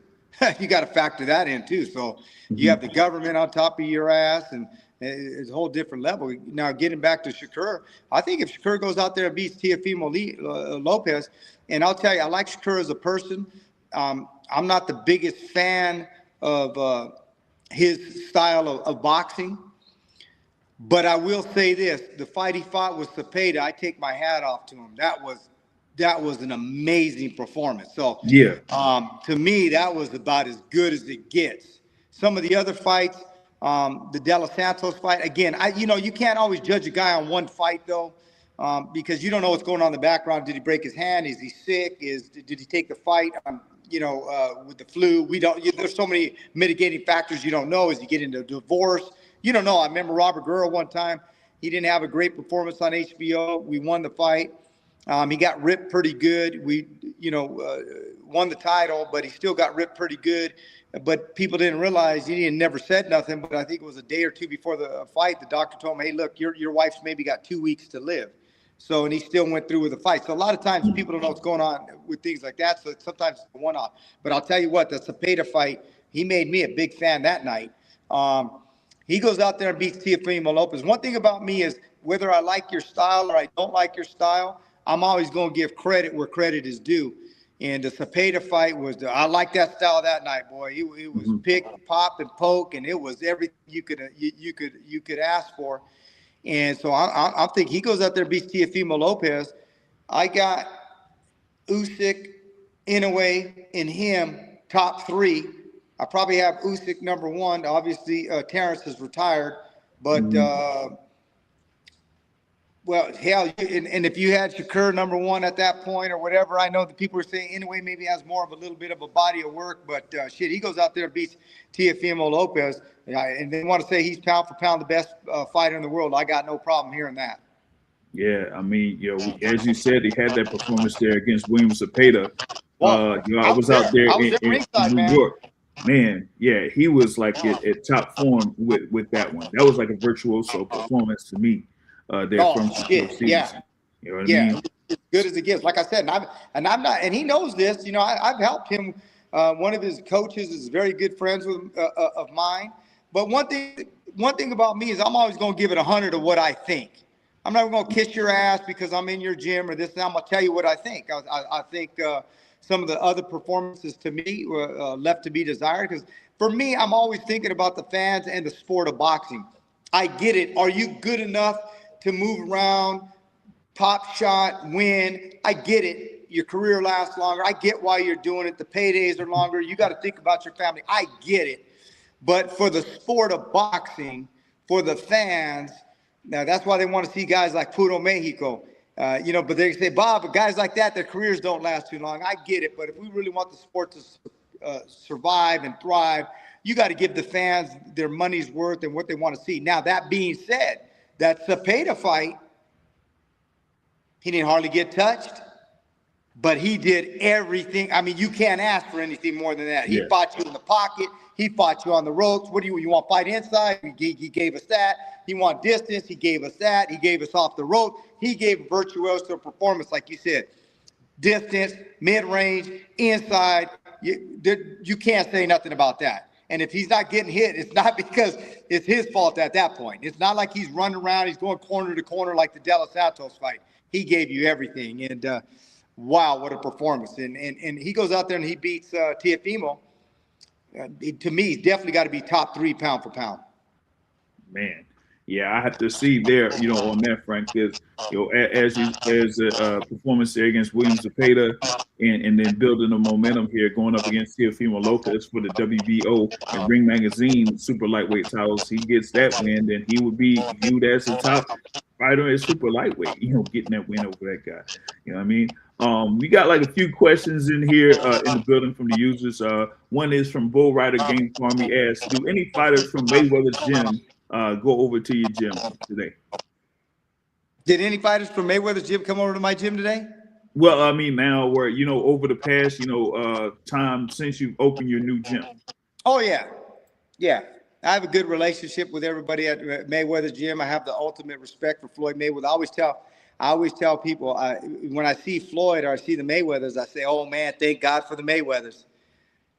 You got to factor that in too. So you have the government on top of your ass, and it's a whole different level. Now, getting back to Shakur, I think if Shakur goes out there and beats Teofimo Lopez, and I'll tell you, I like Shakur as a person. I'm not the biggest fan of his style of boxing, but I will say this: the fight he fought with Cepeda, I take my hat off to him. That was an amazing performance. So Yeah. to me, that was about as good as it gets. Some of the other fights, the De Los Santos fight, again, you can't always judge a guy on one fight though, because you don't know what's going on in the background. Did he break his hand? Is he sick? Did he take the fight? With the flu, there's so many mitigating factors you don't know. Is he getting a divorce? You don't know. I remember Robert Guerrero one time. He didn't have a great performance on HBO. We won the fight. He got ripped pretty good. We, won the title, but he still got ripped pretty good. But people didn't realize he never said nothing. But I think it was a day or two before the fight, the doctor told him, "Hey, look, your wife's maybe got 2 weeks to live." So, and he still went through with the fight. So a lot of times people don't know what's going on with things like that. So sometimes it's a one-off. But I'll tell you what, the Cepeda fight, he made me a big fan that night. He goes out there and beats Teofimo Lopez. One thing about me is whether I like your style or I don't like your style, I'm always going to give credit where credit is due. And the Cepeda fight I like that style that night, boy. It was pick, pop, and poke, and it was everything you could ask for. And so I think he goes out there and beats Teofimo Lopez. I got Usyk, Inoue, and him top 3. I probably have Usyk number 1. Obviously, Terrence is retired, but well, hell, and if you had Shakur number 1 at that point or whatever, I know that people are saying Inoue maybe has more of a little bit of a body of work, but shit, he goes out there and beats Teofimo Lopez, and they want to say he's pound for pound the best fighter in the world. I got no problem hearing that. Yeah, I mean, as you said, he had that performance there against William Cepeda. I was out there in New York. Man, yeah, he was like at top form with that one. That was like a virtuoso performance to me. There from Shakur Stevenson. Yeah. You know what I mean? As good as it gets. Like I said, I'm not, and he knows this. I've helped him. One of his coaches is very good friends of mine. But one thing about me is I'm always going to give it 100 of what I think. I'm not going to kiss your ass because I'm in your gym or this. And I'm going to tell you what I think. I think some of the other performances to me were left to be desired. Because for me, I'm always thinking about the fans and the sport of boxing. I get it. Are you good enough to move around, pop shot, win? I get it. Your career lasts longer. I get why you're doing it. The paydays are longer. You got to think about your family. I get it. But for the sport of boxing, for the fans, now that's why they want to see guys like Puro Mexico. But they say, Bob, guys like that, their careers don't last too long. I get it. But if we really want the sport to survive and thrive, you got to give the fans their money's worth and what they want to see. Now, that being said, that Cepeda fight, he didn't hardly get touched, but he did everything. I mean, you can't ask for anything more than that. He fought you in the pocket. He fought you on the ropes. What do you want? Fight inside? He gave us that. He want distance. He gave us that. He gave us off the rope. He gave a virtuoso performance, like you said. Distance, mid-range, inside. You can't say nothing about that. And if he's not getting hit, it's not because it's his fault at that point. It's not like he's running around. He's going corner to corner like the De Los Santos fight. He gave you everything. And, wow, what a performance. And he goes out there and he beats Teofimo. To me, he's definitely got to be top 3 pound for pound. Man, yeah, I have to see there, on that front, because as a performance there against William Cepeda, and then building the momentum here, going up against Teofimo Lopez for the WBO and Ring Magazine super lightweight titles. He gets that win, then he would be viewed as the top fighter at super lightweight. Getting that win over that guy. You know what I mean? We got like a few questions in here in the building from the users. One is from Bull Rider Game Farm. He asks, do any fighters from Mayweather's gym go over to your gym today? Did any fighters from Mayweather's gym come over to my gym today? Well, I mean, now where, over the past, time since you've opened your new gym. Oh, yeah. Yeah. I have a good relationship with everybody at Mayweather Gym. I have the ultimate respect for Floyd Mayweather. I always tell people when I see Floyd or I see the Mayweathers, I say, "Oh man, thank God for the Mayweathers."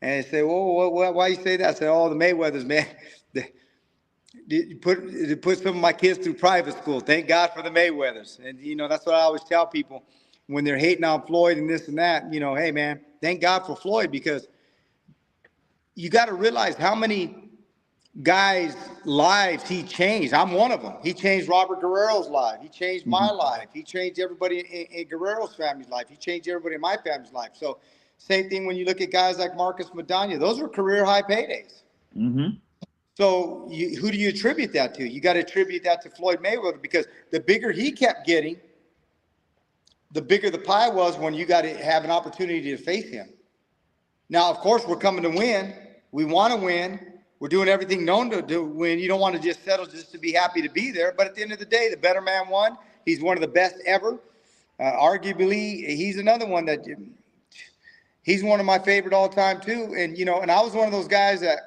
And they say, "Well, why you say that?" I say, "Oh, the Mayweathers, man. They put some of my kids through private school. Thank God for the Mayweathers." And that's what I always tell people when they're hating on Floyd and this and that. Hey man, thank God for Floyd, because you got to realize how many guys' lives he changed. I'm one of them. He changed Robert Guerrero's life. He changed my life. He changed everybody in Guerrero's family's life. He changed everybody in my family's life. So same thing when you look at guys like Marcus Madonna. Those were career high paydays. Mm-hmm. So who do you attribute that to? You got to attribute that to Floyd Mayweather, because the bigger he kept getting, the bigger the pie was when you got to have an opportunity to face him. Now, of course, we're coming to win. We want to win. We're doing everything known to win. You don't want to just settle just to be happy to be there. But at the end of the day, the better man won. He's one of the best ever. Arguably, he's another one that he's one of my favorite all time too. And, and I was one of those guys that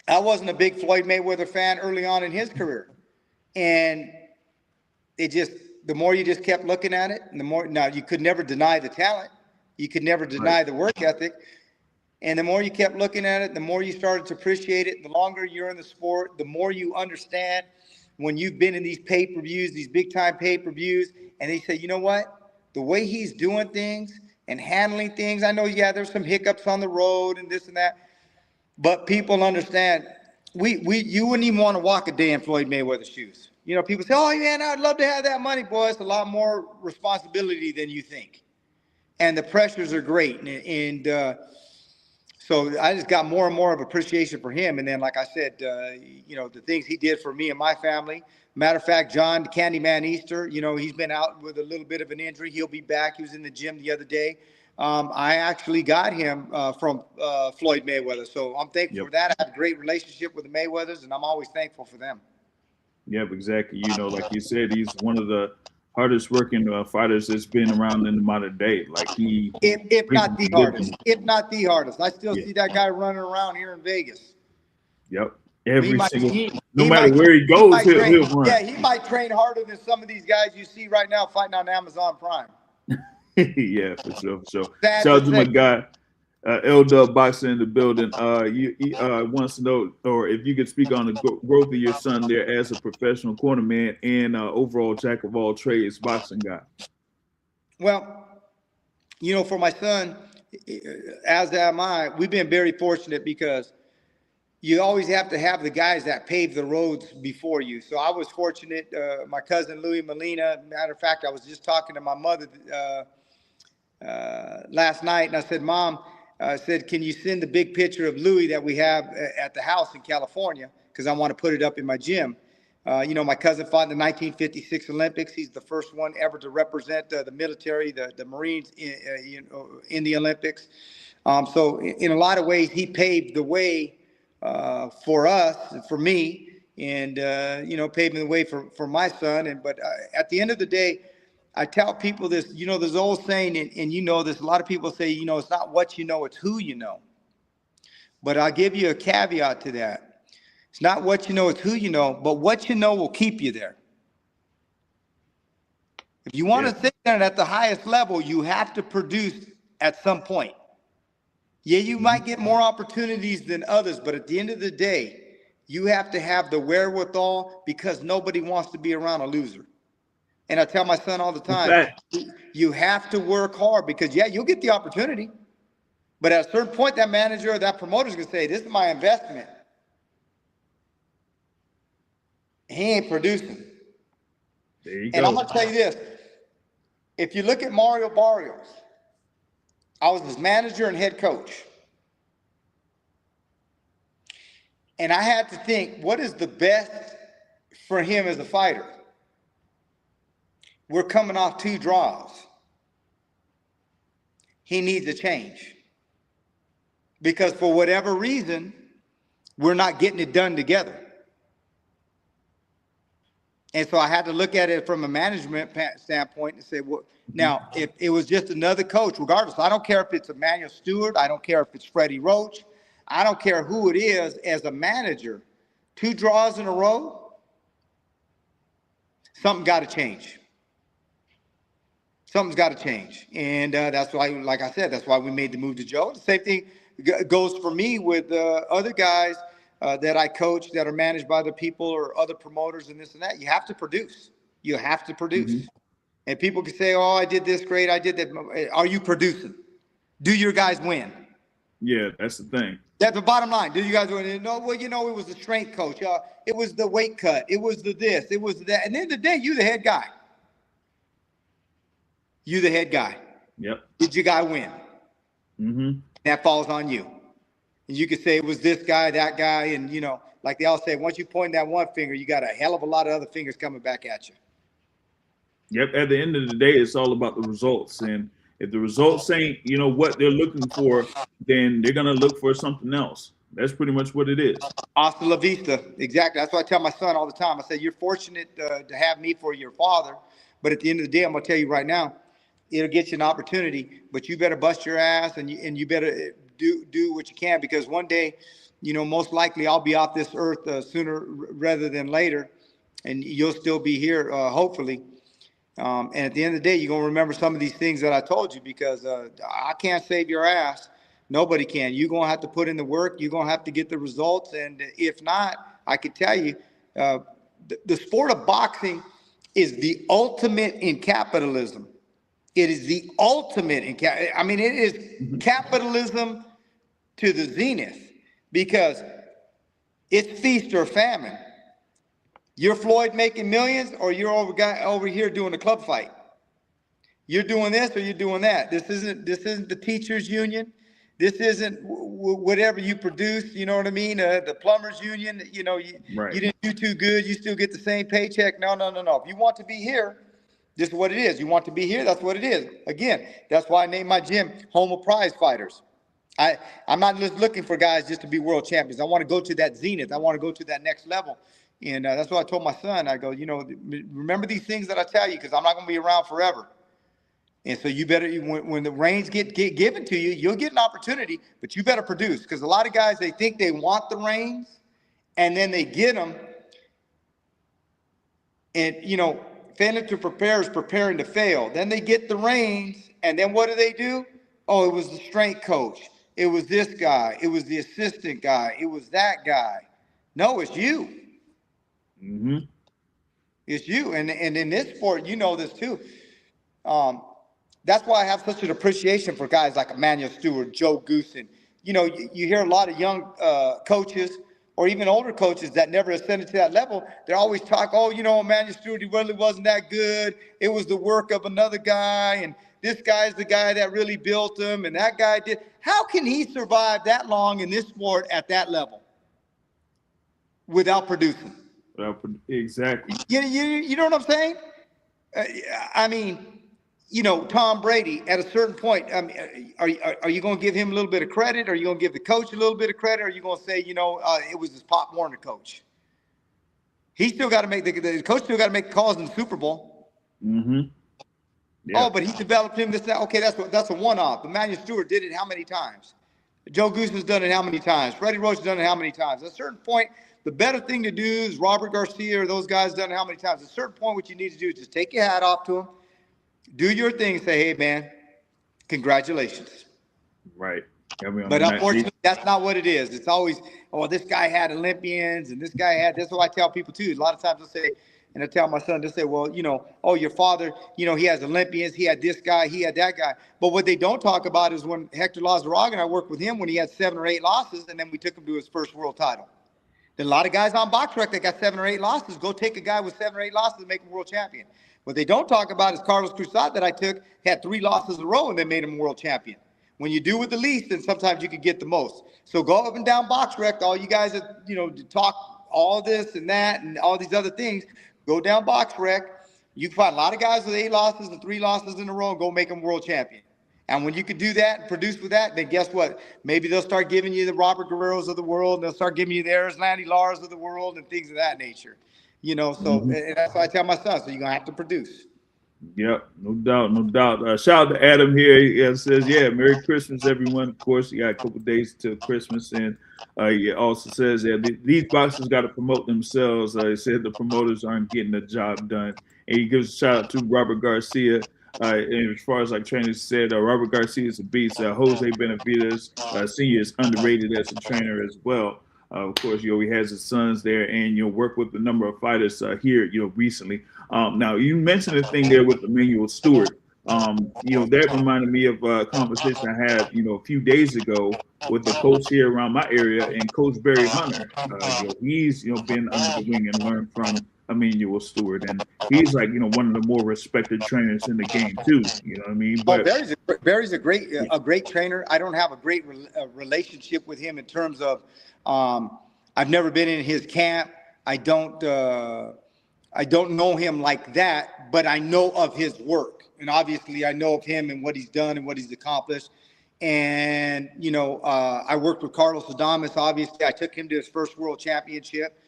I wasn't a big Floyd Mayweather fan early on in his career. And the more you just kept looking at it, and the more, now you could never deny the talent. You could never deny the work ethic. And the more you kept looking at it, the more you started to appreciate it. The longer you're in the sport, the more you understand when you've been in these pay-per-views, these big-time pay-per-views, and they say, you know what? The way he's doing things and handling things, I know, there's some hiccups on the road and this and that, but people understand. You wouldn't even want to walk a day in Floyd Mayweather's shoes. People say, oh, man, I'd love to have that money, boy. It's a lot more responsibility than you think. And the pressures are great. So I just got more and more of appreciation for him. And then, like I said, the things he did for me and my family. Matter of fact, John Candyman Easter, he's been out with a little bit of an injury. He'll be back. He was in the gym the other day. I actually got him from Floyd Mayweather. So I'm thankful for that. I have a great relationship with the Mayweathers, and I'm always thankful for them. Yep, exactly. Like you said, he's one of the hardest working fighters that's been around in the modern day. Like if not the hardest. I still see that guy running around here in Vegas. Yep. No matter where he goes, he'll run. Yeah, he might train harder than some of these guys you see right now fighting on Amazon Prime. Yeah, for sure. Shout out to my guy, L-Dub Boxer in the building. He wants to know, or if you could speak on the growth of your son there as a professional cornerman and overall jack of all trades boxing guy. Well, for my son, as am I, we've been very fortunate because you always have to have the guys that pave the roads before you. So I was fortunate. My cousin Louis Molina, matter of fact, I was just talking to my mother last night, and I said, Mom, can you send the big picture of Louis that we have at the house in California? Because I want to put it up in my gym. My cousin fought in the 1956 Olympics. He's the first one ever to represent the military, the Marines in the Olympics. So in a lot of ways, he paved the way for us, for me, and, paving the way for my son. But at the end of the day, I tell people this, there's an old saying, and this, a lot of people say, it's not what you know, it's who you know. But I'll give you a caveat to that. It's not what you know, it's who you know, but what you know will keep you there. If you want to sit there at the highest level, you have to produce at some point. Yeah, you might get more opportunities than others, but at the end of the day, you have to have the wherewithal, because nobody wants to be around a loser. And I tell my son all the time, you have to work hard, because, you'll get the opportunity. But at a certain point, that manager or that promoter is going to say, this is my investment. He ain't producing. There you go. And I'm going to tell you this. If you look at Mario Barrios, I was his manager and head coach. And I had to think, what is the best for him as a fighter? We're coming off 2 draws. He needs a change. Because for whatever reason, we're not getting it done together. And so I had to look at it from a management standpoint and say, well, now, if it was just another coach, regardless, I don't care if it's Emmanuel Stewart, I don't care if it's Freddie Roach, I don't care who it is, as a manager, 2 draws in a row, something got to change. Something's got to change. And that's why, like I said, that's why we made the move to Joe. The same thing goes for me with other guys that I coach that are managed by other people or other promoters and this and that. You have to produce. You have to produce. Mm-hmm. And people can say, oh, I did this great, I did that. Are you producing? Do your guys win? Yeah, that's the thing. That's the bottom line. Do you guys win? No, well, it was the strength coach. It was the weight cut. It was the this. It was that. And then the day, you the head guy. You the head guy. Yep. Did your guy win? Mm-hmm. That falls on you. And you could say it was this guy, that guy, and, like they all say, once you point that one finger, you got a hell of a lot of other fingers coming back at you. Yep. At the end of the day, it's all about the results. And if the results ain't, what they're looking for, then they're going to look for something else. That's pretty much what it is. Hasta la vista. Exactly. That's what I tell my son all the time. I say, you're fortunate to have me for your father. But at the end of the day, I'm going to tell you right now, it'll get you an opportunity, but you better bust your ass and you better do what you can, because one day, most likely I'll be off this earth sooner rather than later, and you'll still be here, hopefully. And at the end of the day, you're going to remember some of these things that I told you, because I can't save your ass. Nobody can. You're going to have to put in the work. You're going to have to get the results. And if not, I can tell you, the sport of boxing is the ultimate in capitalism. It is the ultimate in it is capitalism to the zenith, because it's feast or famine. You're Floyd making millions, or you're over here doing a club fight. You're doing this or you're doing that. This isn't the teachers union. This isn't whatever you produce. You know what I mean? The plumbers union. Right. You didn't do too good. You still get the same paycheck. No. If you want to be here, this is what it is. You want to be here, that's what it is. Again, that's why I named my gym Home of Prize Fighters. I'm not just looking for guys just to be world champions. I want to go to that zenith. I want to go to that next level. And that's what I told my son. I go, remember these things that I tell you, because I'm not going to be around forever. And so you better, when the reins get given to you, you'll get an opportunity, but you better produce. Because a lot of guys, they think they want the reins, and then they get them. And, failing to prepare is preparing to fail. Then they get the reins, and then what do? Oh, it was the strength coach. It was this guy. It was the assistant guy. It was that guy. No, it's you. Mm-hmm. It's you. And in this sport, this too. That's why I have such an appreciation for guys like Emmanuel Stewart, Joe Goossen. You hear a lot of young coaches, or even older coaches that never ascended to that level. They're always talk, Emmanuel Stewart, he really wasn't that good. It was the work of another guy, and this guy's the guy that really built him, and that guy did. How can he survive that long in this sport at that level without producing? Exactly. You know what I'm saying? Tom Brady, at a certain point, are you going to give him a little bit of credit? Are you going to give the coach a little bit of credit? Or are you going to say, it was his Pop Warner coach? He still got to make the coach still got to make calls in the Super Bowl. Mm-hmm. Yeah. Oh, but he developed him this. Okay, that's a one-off. Emmanuel Stewart did it how many times? Joe Goossen's done it how many times? Freddie Roach has done it how many times? At a certain point, the better thing to do is Robert Garcia or those guys done it how many times? At a certain point, what you need to do is just take your hat off to them. Do your thing. Say, hey, man, congratulations. Right. But unfortunately, that's not what it is. It's always, this guy had Olympians and this guy had. That's what I tell people, too. A lot of times they'll say, and I tell my son, they'll say, well, your father, he has Olympians. He had this guy. He had that guy. But what they don't talk about is when Hector Lazaraga and I worked with him when he had 7 or 8 losses, and then we took him to his first world title. Then a lot of guys on BoxRec that got 7 or 8 losses, go take a guy with 7 or 8 losses and make him world champion. What they don't talk about is Carlos Cruzat that I took, had 3 losses in a row and they made him world champion. When you do with the least, then sometimes you can get the most. So go up and down BoxRec, all you guys that, talk all this and that and all these other things, go down BoxRec. You can find a lot of guys with 8 losses and 3 losses in a row and go make them world champion. And when you can do that and produce with that, then guess what? Maybe they'll start giving you the Robert Guerreros of the world, and they'll start giving you the Erislandy Laras of the world and things of that nature. So and that's what I tell my son. So you're going to have to produce. Yep, no doubt, no doubt. Shout out to Adam here. He says, "Yeah, Merry Christmas, everyone." Of course, you got a couple days till Christmas, and he also says, "Yeah, these boxers got to promote themselves." He said the promoters aren't getting the job done, and he gives a shout out to Robert Garcia. And as far as like trainers said, Robert Garcia is a beast. Jose Benavides Senior is underrated as a trainer as well. Of course, he has his sons there, and work with a number of fighters here, recently. Now, you mentioned a thing there with Emmanuel Stewart. That reminded me of a conversation I had, a few days ago with the coach here around my area and Coach Barry Hunter. He's, been under the wing and learned from Emmanuel Stewart. And he's like, one of the more respected trainers in the game too. You know what I mean? Oh, But Barry's a great trainer. I don't have a great relationship with him in terms of I've never been in his camp. I don't know him like that, but I know of his work, and obviously I know of him and what he's done and what he's accomplished. And I worked with Carlos Adames. Obviously, I took him to his first world championship.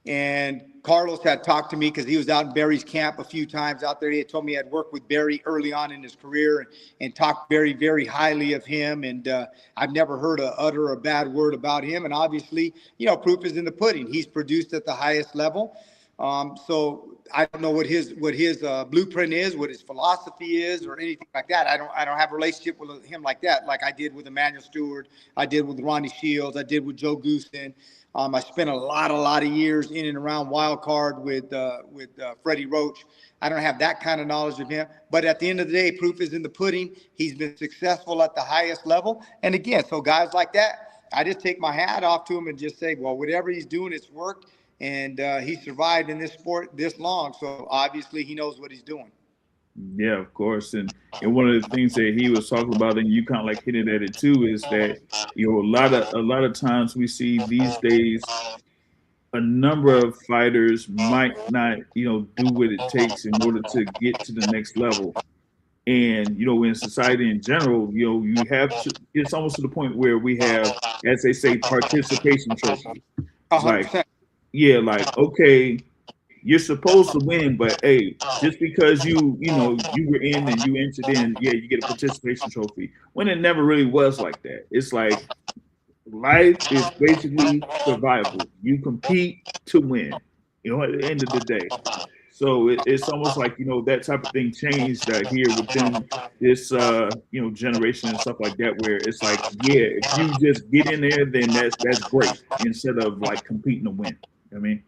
And Carlos had talked to me because he was out in Barry's camp a few times out there. He had told me he had worked with Barry early on in his career and talked very, very highly of him. And I've never heard utter a bad word about him. And obviously, proof is in the pudding. He's produced at the highest level. So I don't know what his blueprint is, what his philosophy is, or anything like that. I don't have a relationship with him like that, like I did with Emmanuel Stewart, I did with Ronnie Shields, I did with Joe Goossen. I spent a lot of years in and around Wild Card with Freddie Roach. I don't have that kind of knowledge of him. But at the end of the day, proof is in the pudding. He's been successful at the highest level. And again, so guys like that, I just take my hat off to him and just say, well, whatever he's doing, it's worked. And he survived in this sport this long. So obviously he knows what he's doing. yeah, of course. And one of the things that he was talking about, and you kind of like hinted at it too, is that a lot of times we see these days a number of fighters might not do what it takes in order to get to the next level. And in society in general, you have to, it's almost to the point where we have, as they say, participation trophies. It's like, 100%. yeah, like, okay, you're supposed to win, but hey, just because you were in and you entered in, yeah, you get a participation trophy. When it never really was like that. It's like life is basically survival. You compete to win. At the end of the day. So it's almost like that type of thing changed here within this generation and stuff like that, where it's like, yeah, if you just get in there, then that's great, instead of like competing to win. I mean,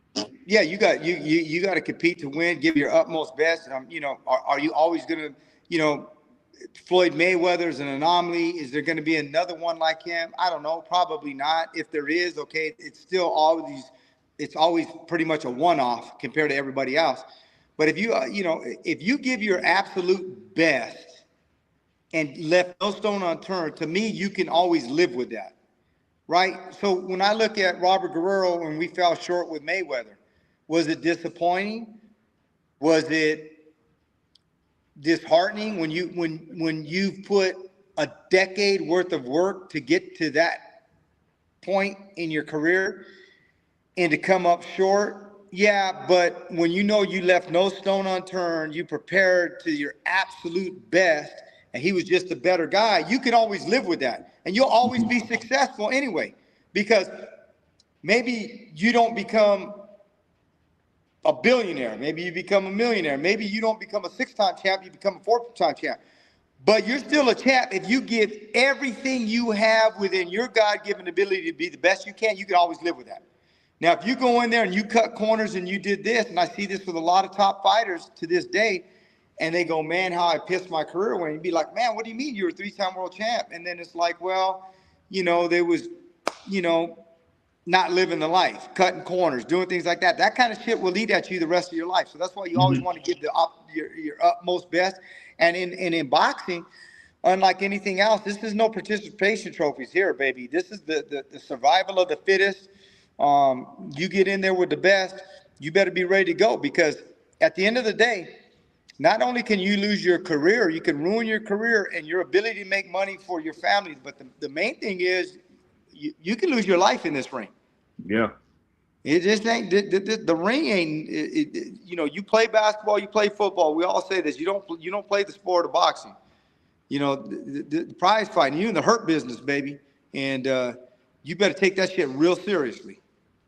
Yeah, you got to compete to win, give your utmost best. Are you always going to, Floyd Mayweather's an anomaly. Is there going to be another one like him? I don't know. Probably not. If there is, okay, it's always pretty much a one-off compared to everybody else. But if you give your absolute best and left no stone unturned, to me, you can always live with that, right? So when I look at Robert Guerrero when we fell short with Mayweather, was it disappointing? Was it disheartening when you've put a decade worth of work to get to that point in your career and to come up short? Yeah, but when you left no stone unturned, you prepared to your absolute best, and he was just a better guy, you can always live with that. And you'll always be successful anyway, because maybe you don't become a billionaire. Maybe you become a millionaire. Maybe you don't become a 6-time champ, you become a 4-time champ. But you're still a champ if you give everything you have within your God-given ability to be the best you can always live with that. Now, if you go in there and you cut corners and you did this, and I see this with a lot of top fighters to this day, and they go, man, how I pissed my career away. And you'd be like, man, what do you mean you're a 3-time world champ? And then it's like, well, there was, not living the life, cutting corners, doing things like that. That kind of shit will eat at you the rest of your life. So that's why you always want to give your utmost best. And in boxing, unlike anything else, this is no participation trophies here, baby. This is the survival of the fittest. You get in there with the best, you better be ready to go, because at the end of the day, not only can you lose your career, you can ruin your career and your ability to make money for your family. But the main thing is you can lose your life in this ring. yeah, It just ain't the ring ain't. You know, you play basketball, you play football. We all say this. You don't play the sport of boxing. You know, the prize fighting. You in the hurt business, baby, and you better take that shit real seriously.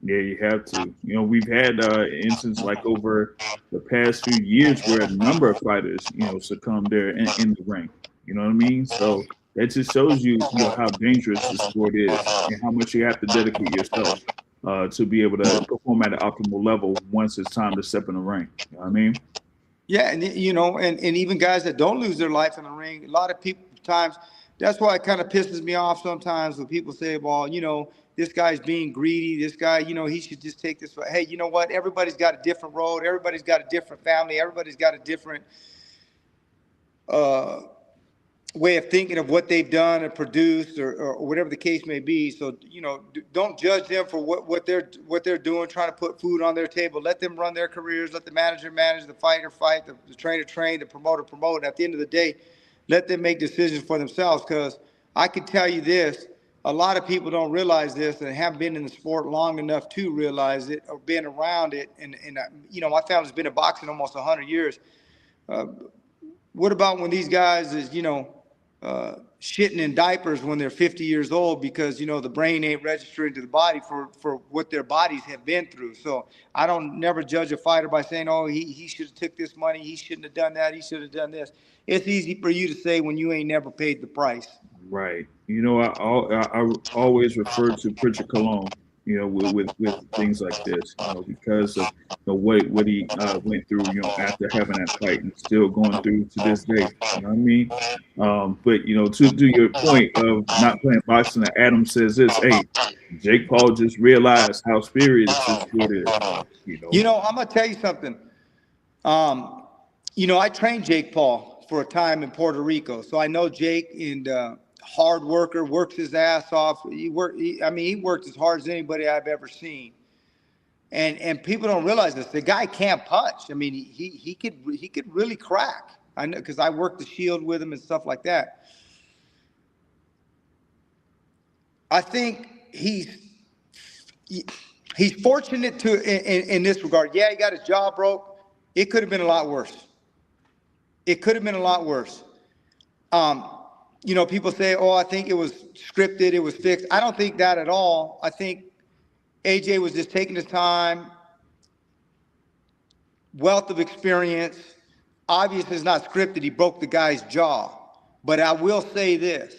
Yeah, you have to. You know, we've had instances like over the past few years where a number of fighters, succumbed there in the ring. You know what I mean? So that just shows you, how dangerous the sport is and how much you have to dedicate yourself to be able to perform at an optimal level once it's time to step in the ring. You know what I mean? Yeah, and and even guys that don't lose their life in the ring, a lot of people times. That's why it kind of pisses me off sometimes when people say, "Well, this guy's being greedy. This guy, he should just take this." Hey, you know what? Everybody's got a different road. Everybody's got a different family. Everybody's got a different uh, way of thinking of what they've done and produced, or whatever the case may be. So don't judge them for what they're doing, trying to put food on their table. Let them run their careers. Let the manager manage, the fighter fight, the trainer train, the promoter promote. And at the end of the day, let them make decisions for themselves. Because I can tell you this: a lot of people don't realize this and haven't been in the sport long enough to realize it or been around it. And my family's been in boxing almost 100 years. Uh, what about when these guys is shitting in diapers when they're 50 years old because the brain ain't registering to the body for what their bodies have been through. So I don't never judge a fighter by saying, oh, he should have took this money, he shouldn't have done that, he should have done this. It's easy for you to say when you ain't never paid the price. Right. I always refer to Pritchard Cologne, with things like this, because of what he went through, after having that fight and still going through to this day. You know what I mean? But to your point of not playing boxing, Adam says this: hey, Jake Paul just realized how serious this sport is. I'm gonna tell you something. Um, I trained Jake Paul for a time in Puerto Rico, so I know Jake, and hard worker, works his ass off. He worked as hard as anybody I've ever seen. And people don't realize this. The guy can't punch. I mean, he could really crack. I know because I worked the shield with him and stuff like that. I think he's fortunate in this regard. Yeah, he got his jaw broke. It could have been a lot worse. It could have been a lot worse. Um, People say, "Oh, I think it was scripted. It was fixed." I don't think that at all. I think AJ was just taking his time, wealth of experience. Obviously, it's not scripted. He broke the guy's jaw. But I will say this.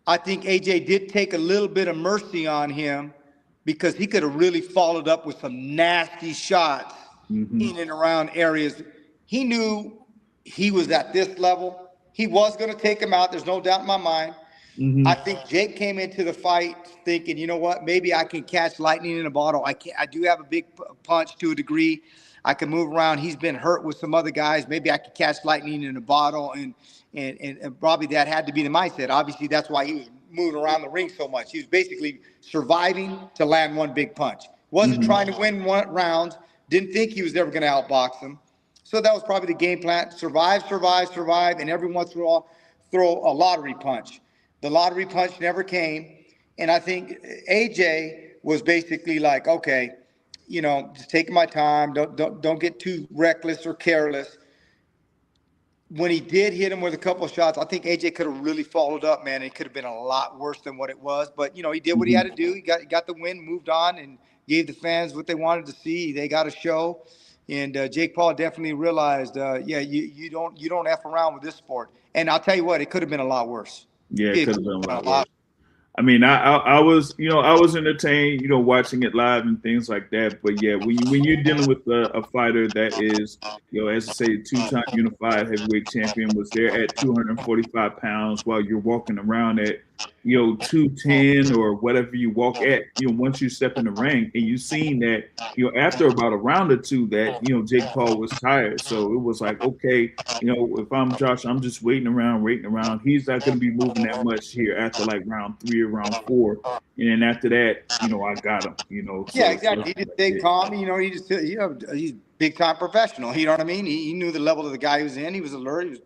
I think AJ did take a little bit of mercy on him because he could have really followed up with some nasty shots Mm-hmm. in and around areas. He knew he was at this level. He was going to take him out. There's no doubt in my mind. I Mm-hmm. think Jake came into the fight thinking, you know what, maybe I can catch lightning in a bottle. I do have a big punch to a degree. I can move around. He's been hurt with some other guys. Maybe I could catch lightning in a bottle. And probably that had to be the mindset. Obviously, that's why he was moving around the ring so much. He was basically surviving to land one big punch. Wasn't Mm-hmm. trying to win one rounds. Didn't think he was ever going to outbox him. So that was probably the game plan. Survive, survive, survive, and every once in a while throw a lottery punch. The lottery punch never came. And I think AJ was basically like, okay, just taking my time. Don't get too reckless or careless. When he did hit him with a couple of shots, I think AJ could have really followed up, man. It could have been a lot worse than what it was. But he did what he Mm-hmm. had to do. He got the win, moved on, and gave the fans what they wanted to see. They got a show, and Jake Paul definitely realized, yeah, you don't f around with this sport. And I'll tell you what, it could have been a lot worse. Yeah, it It could could have been a have lot been a lot. worse. I mean, I was I was entertained, watching it live and things like that. But yeah, when you're dealing with a fighter that is, as I say, two-time unified heavyweight champion, was there at 245 pounds while you're walking around at 210 or whatever you walk at, once you step in the ring, and you seen that, after about a round or two that, Jake Paul was tired. So it was like, okay, if I'm Josh, I'm just waiting around. He's not going to be moving that much here after like round three or round four. And then after that, I got him, Yeah, so exactly. He just that's stayed it. calm. He just he's big time professional. You know what I mean? He knew the level of the guy he was in. He was alert. He was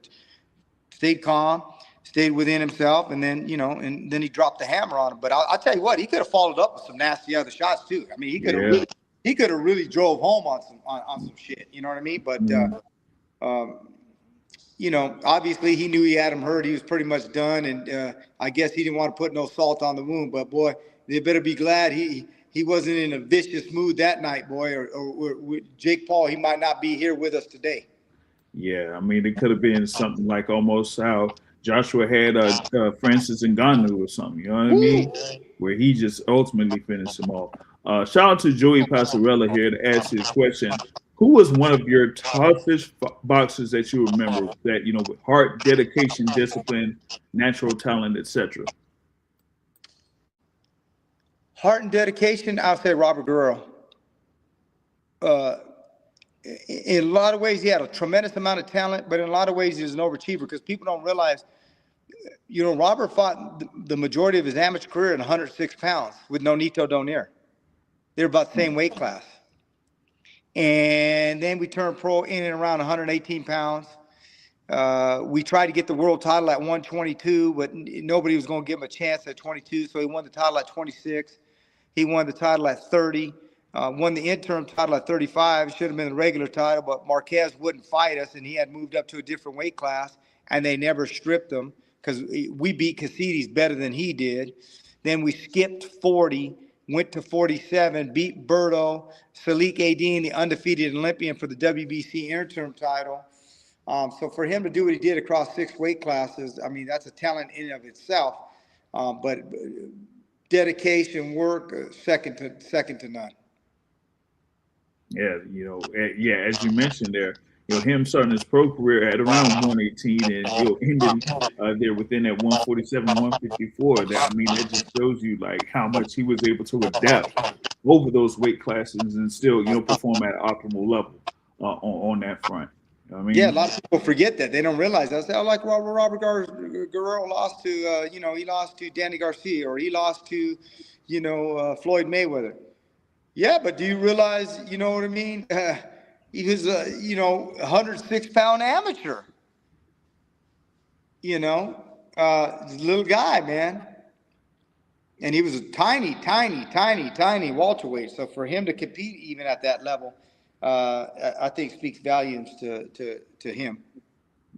stayed calm, stayed within himself, and then he dropped the hammer on him. But I'll tell you what, he could have followed up with some nasty other shots too. I mean, he could have really drove home on some shit. You know what I mean? But obviously he knew he had him hurt. He was pretty much done, and I guess he didn't want to put no salt on the wound. But boy, they better be glad he wasn't in a vicious mood that night, boy. Or Jake Paul, he might not be here with us today. Yeah, I mean, it could have been something like almost how Joshua had Francis Ngannou or something. You know what I mean? Where he just ultimately finished him off. Shout out to Joey Passarella here to ask his question. Who was one of your toughest boxers that you remember that, with heart, dedication, discipline, natural talent, etc.? Heart and dedication, I'll say Robert Guerrero. In a lot of ways, he had a tremendous amount of talent, but in a lot of ways, he was an overachiever because people don't realize, Robert fought the majority of his amateur career at 106 pounds with Nonito Donaire. They're about the same weight class. And then we turned pro in and around 118 pounds. We tried to get the world title at 122, but nobody was going to give him a chance at 22, so he won the title at 26. He won the title at 30. Won the interim title at 35. Should have been the regular title, but Marquez wouldn't fight us, and he had moved up to a different weight class, and they never stripped him because we beat Casides better than he did. Then we skipped 40, went to 47, beat Berto, Salik Adin, the undefeated Olympian, for the WBC interim title. So for him to do what he did across 6 weight classes, I mean, that's a talent in and of itself. But dedication, work, second to none. Yeah, as you mentioned there, him starting his pro career at around 118 and ending there within that 147, 154. That just shows you like how much he was able to adapt over those weight classes and still perform at an optimal level on that front. You know what I mean? Yeah, a lot of people forget that. They don't realize that. I like Robert Guerrero lost to he lost to Danny Garcia, or he lost to Floyd Mayweather. Yeah, but do you realize, you know what I mean? He was a 106-pound amateur. Little guy, man. And he was a tiny welterweight. So for him to compete even at that level, I think speaks volumes to him.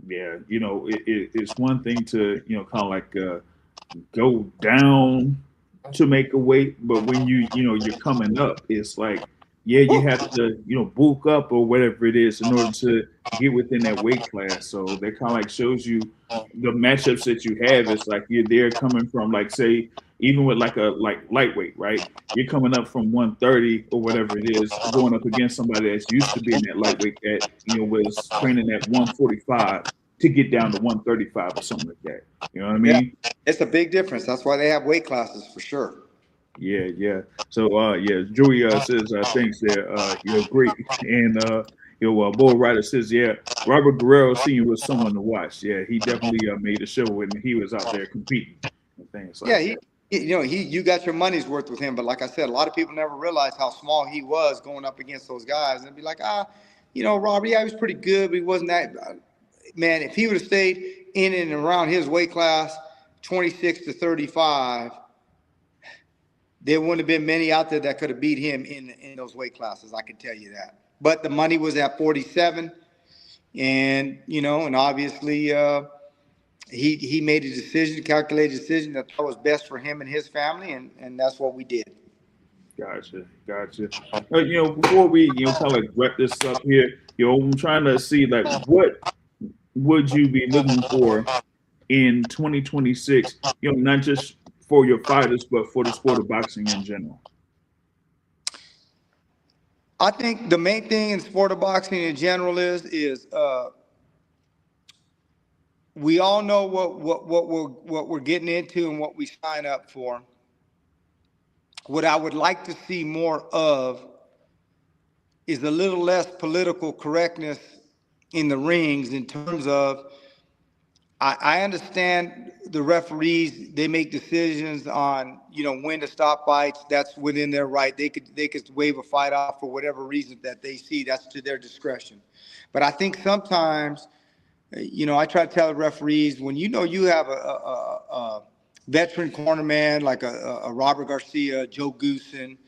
Yeah, it's one thing to kind of like go down to make a weight, but when you're coming up, it's like, yeah, you have to bulk up or whatever it is in order to get within that weight class. So that kind of like shows you the matchups that you have. It's like you're there coming from, like, say, even with like lightweight, right? You're coming up from 130 or whatever it is, going up against somebody that's used to being that lightweight that was training at 145 to get down to 135 or something like that. You know what I mean? Yeah, it's a big difference. That's why they have weight classes for sure. Yeah. So Joey says thanks there. Great. And Bull Rider says, yeah, Robert Guerrero Sr. was someone to watch. Yeah, he definitely made a show when he was out there competing and things like that. You got your money's worth with him, but like I said, a lot of people never realize how small he was going up against those guys, and be like, Robert, yeah, he was pretty good, but he wasn't that. Man, if he would have stayed in and around his weight class, 26 to 35, there wouldn't have been many out there that could have beat him in those weight classes. I can tell you that. But the money was at 47, and and obviously he made a decision, calculated decision that was best for him and his family, and that's what we did. Gotcha. Before we kind of like wrap this up here, I'm trying to see like what would you be looking for in 2026? Not just for your fighters, but for the sport of boxing in general. I think the main thing in sport of boxing in general is we all know what we're getting into and what we sign up for. What I would like to see more of is a little less political correctness in the rings, in terms of, I understand the referees, they make decisions on, when to stop fights. That's within their right. They could waive a fight off for whatever reason that they see. That's to their discretion. But I think sometimes I try to tell the referees, when you have a veteran cornerman like a Robert Garcia, Joe Goossen,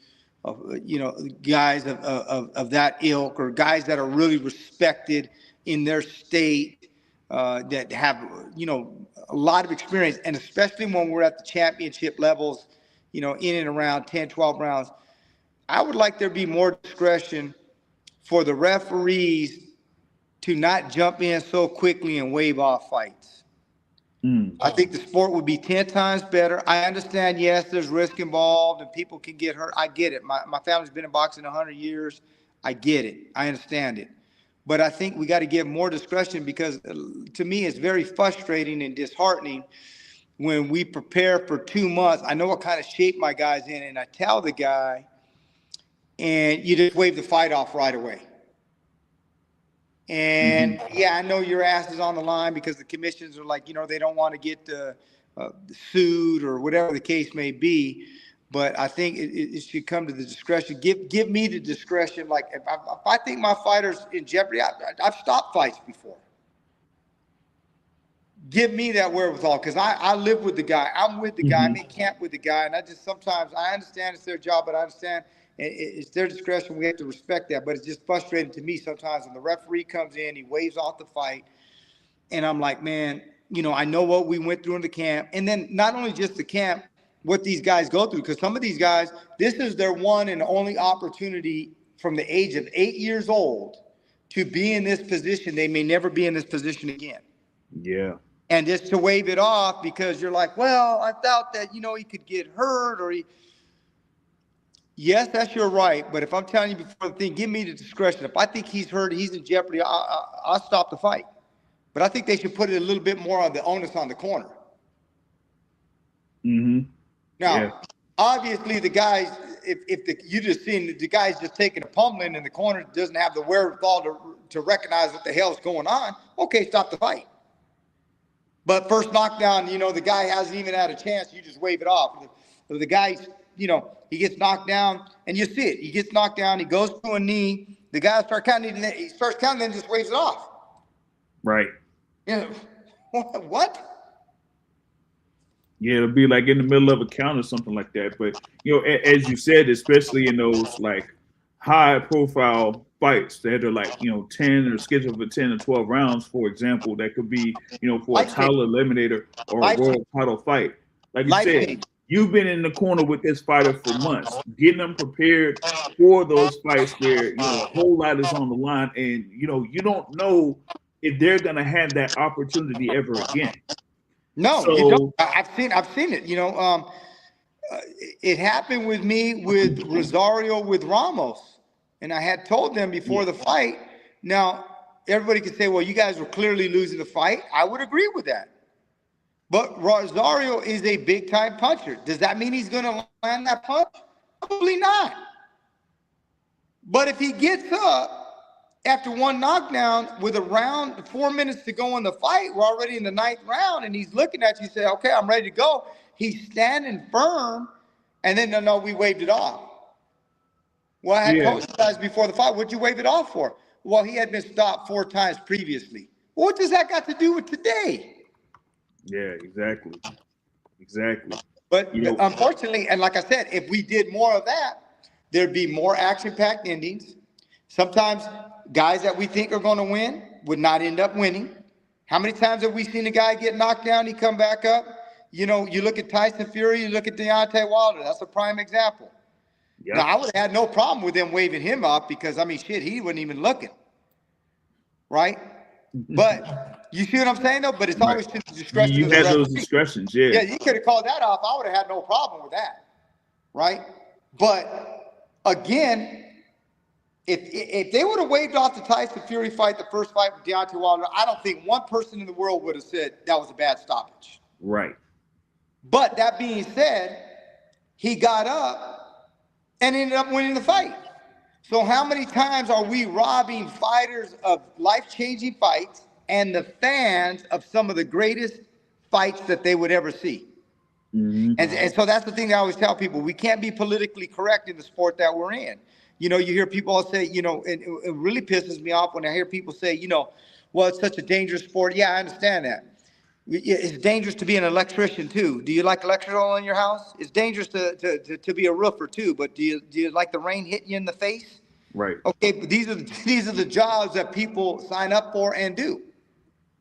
guys of that ilk, or guys that are really respected in their state, that have, a lot of experience, and especially when we're at the championship levels, in and around 10, 12 rounds, I would like there be more discretion for the referees to not jump in so quickly and wave off fights. I think the sport would be 10 times better. I understand, yes, there's risk involved and people can get hurt. I get it. My family's been in boxing 100 years. I get it. I understand it. But I think we got to give more discretion, because to me, it's very frustrating and disheartening when we prepare for 2 months. I know what kind of shape my guy's in, and I tell the guy, and you just wave the fight off right away. And yeah, I know your ass is on the line because the commissions are like, they don't want to get sued or whatever the case may be. But I think it should come to the discretion. Give me the discretion. Like if I think my fighter's in jeopardy, I've stopped fights before. Give me that wherewithal, because I live with the guy. I'm with the guy. I'm in camp with the guy. And sometimes I understand it's their job, but I understand it's their discretion. We have to respect that. But it's just frustrating to me sometimes when the referee comes in, he waves off the fight. And I'm like, man, I know what we went through in the camp. And then not only just the camp, what these guys go through, because some of these guys, this is their one and only opportunity from the age of 8 years old to be in this position. They may never be in this position again. Yeah. And just to wave it off because you're like, well, I thought that, he could get hurt or yes, that's your right. But if I'm telling you before the thing, give me the discretion. If I think he's hurt, he's in jeopardy, I'll stop the fight. But I think they should put it a little bit more on the onus on the corner. Now, obviously, the guys, you just seen the guy's just taking a pummeling and the corner doesn't have the wherewithal to recognize what the hell is going on, okay, stop the fight. But first knockdown, the guy hasn't even had a chance. You just wave it off. The guy's, he gets knocked down, and you see it. He gets knocked down. He goes to a knee. The guy starts counting. He starts counting, then just waves it off. Right. What? Yeah, it'll be like in the middle of a count or something like that. But as you said, especially in those like high-profile fights that are like 10 or scheduled for 10 or 12 rounds, for example, that could be for a title eliminator or a world title fight. Like you said, you've been in the corner with this fighter for months, getting them prepared for those fights where a whole lot is on the line, and you don't know if they're gonna have that opportunity ever again. No, you don't. I've seen it. It happened with me with Rosario with Ramos, and I had told them before the fight. Now everybody could say, "Well, you guys were clearly losing the fight." I would agree with that. But Rosario is a big-time puncher. Does that mean he's going to land that punch? Probably not. But if he gets up after one knockdown with around 4 minutes to go in the fight, we're already in the 9th round, and he's looking at you and say, okay, I'm ready to go. He's standing firm, and then, no, we waved it off. Well, I had told you guys before the fight, what'd you wave it off for? Well, he had been stopped 4 times previously. Well, what does that got to do with today? Yeah, exactly. But unfortunately, and like I said, if we did more of that, there'd be more action-packed endings. Sometimes guys that we think are going to win would not end up winning. How many times have we seen a guy get knocked down, he come back up? You look at Tyson Fury, you look at Deontay Wilder. That's a prime example. Yep. Now, I would have had no problem with them waving him off because, he wasn't even looking. Right? But you see what I'm saying, though? But it's always to the discretion of the referee. You had those discretions, yeah. Yeah, you could have called that off. I would have had no problem with that. Right? But, again, if they would have waved off the Tyson Fury fight, the first fight with Deontay Wilder, I don't think one person in the world would have said that was a bad stoppage. Right. But that being said, he got up and ended up winning the fight. So how many times are we robbing fighters of life-changing fights and the fans of some of the greatest fights that they would ever see? And so that's the thing that I always tell people. We can't be politically correct in the sport that we're in. You hear people all say, and it really pisses me off when I hear people say, well, it's such a dangerous sport. Yeah, I understand that. It's dangerous to be an electrician too. Do you like electrical in your house? It's dangerous to be a roofer too. But do you like the rain hitting you in the face? Right. Okay, but these are the jobs that people sign up for and do.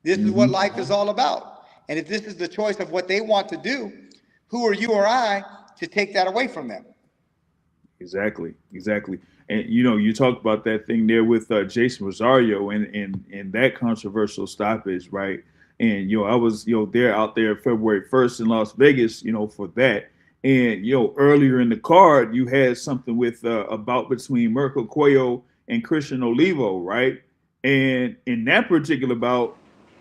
This is what Hmm. life is all about. And if this is the choice of what they want to do, who are you or I to take that away from them? Exactly. Exactly. And you talked about that thing there with Jason Rosario and that controversial stoppage, right? And I was there out there February 1st in Las Vegas, for that. And earlier in the card, you had something with a bout between Mirko Cuello and Christian Olivo, right? And in that particular bout,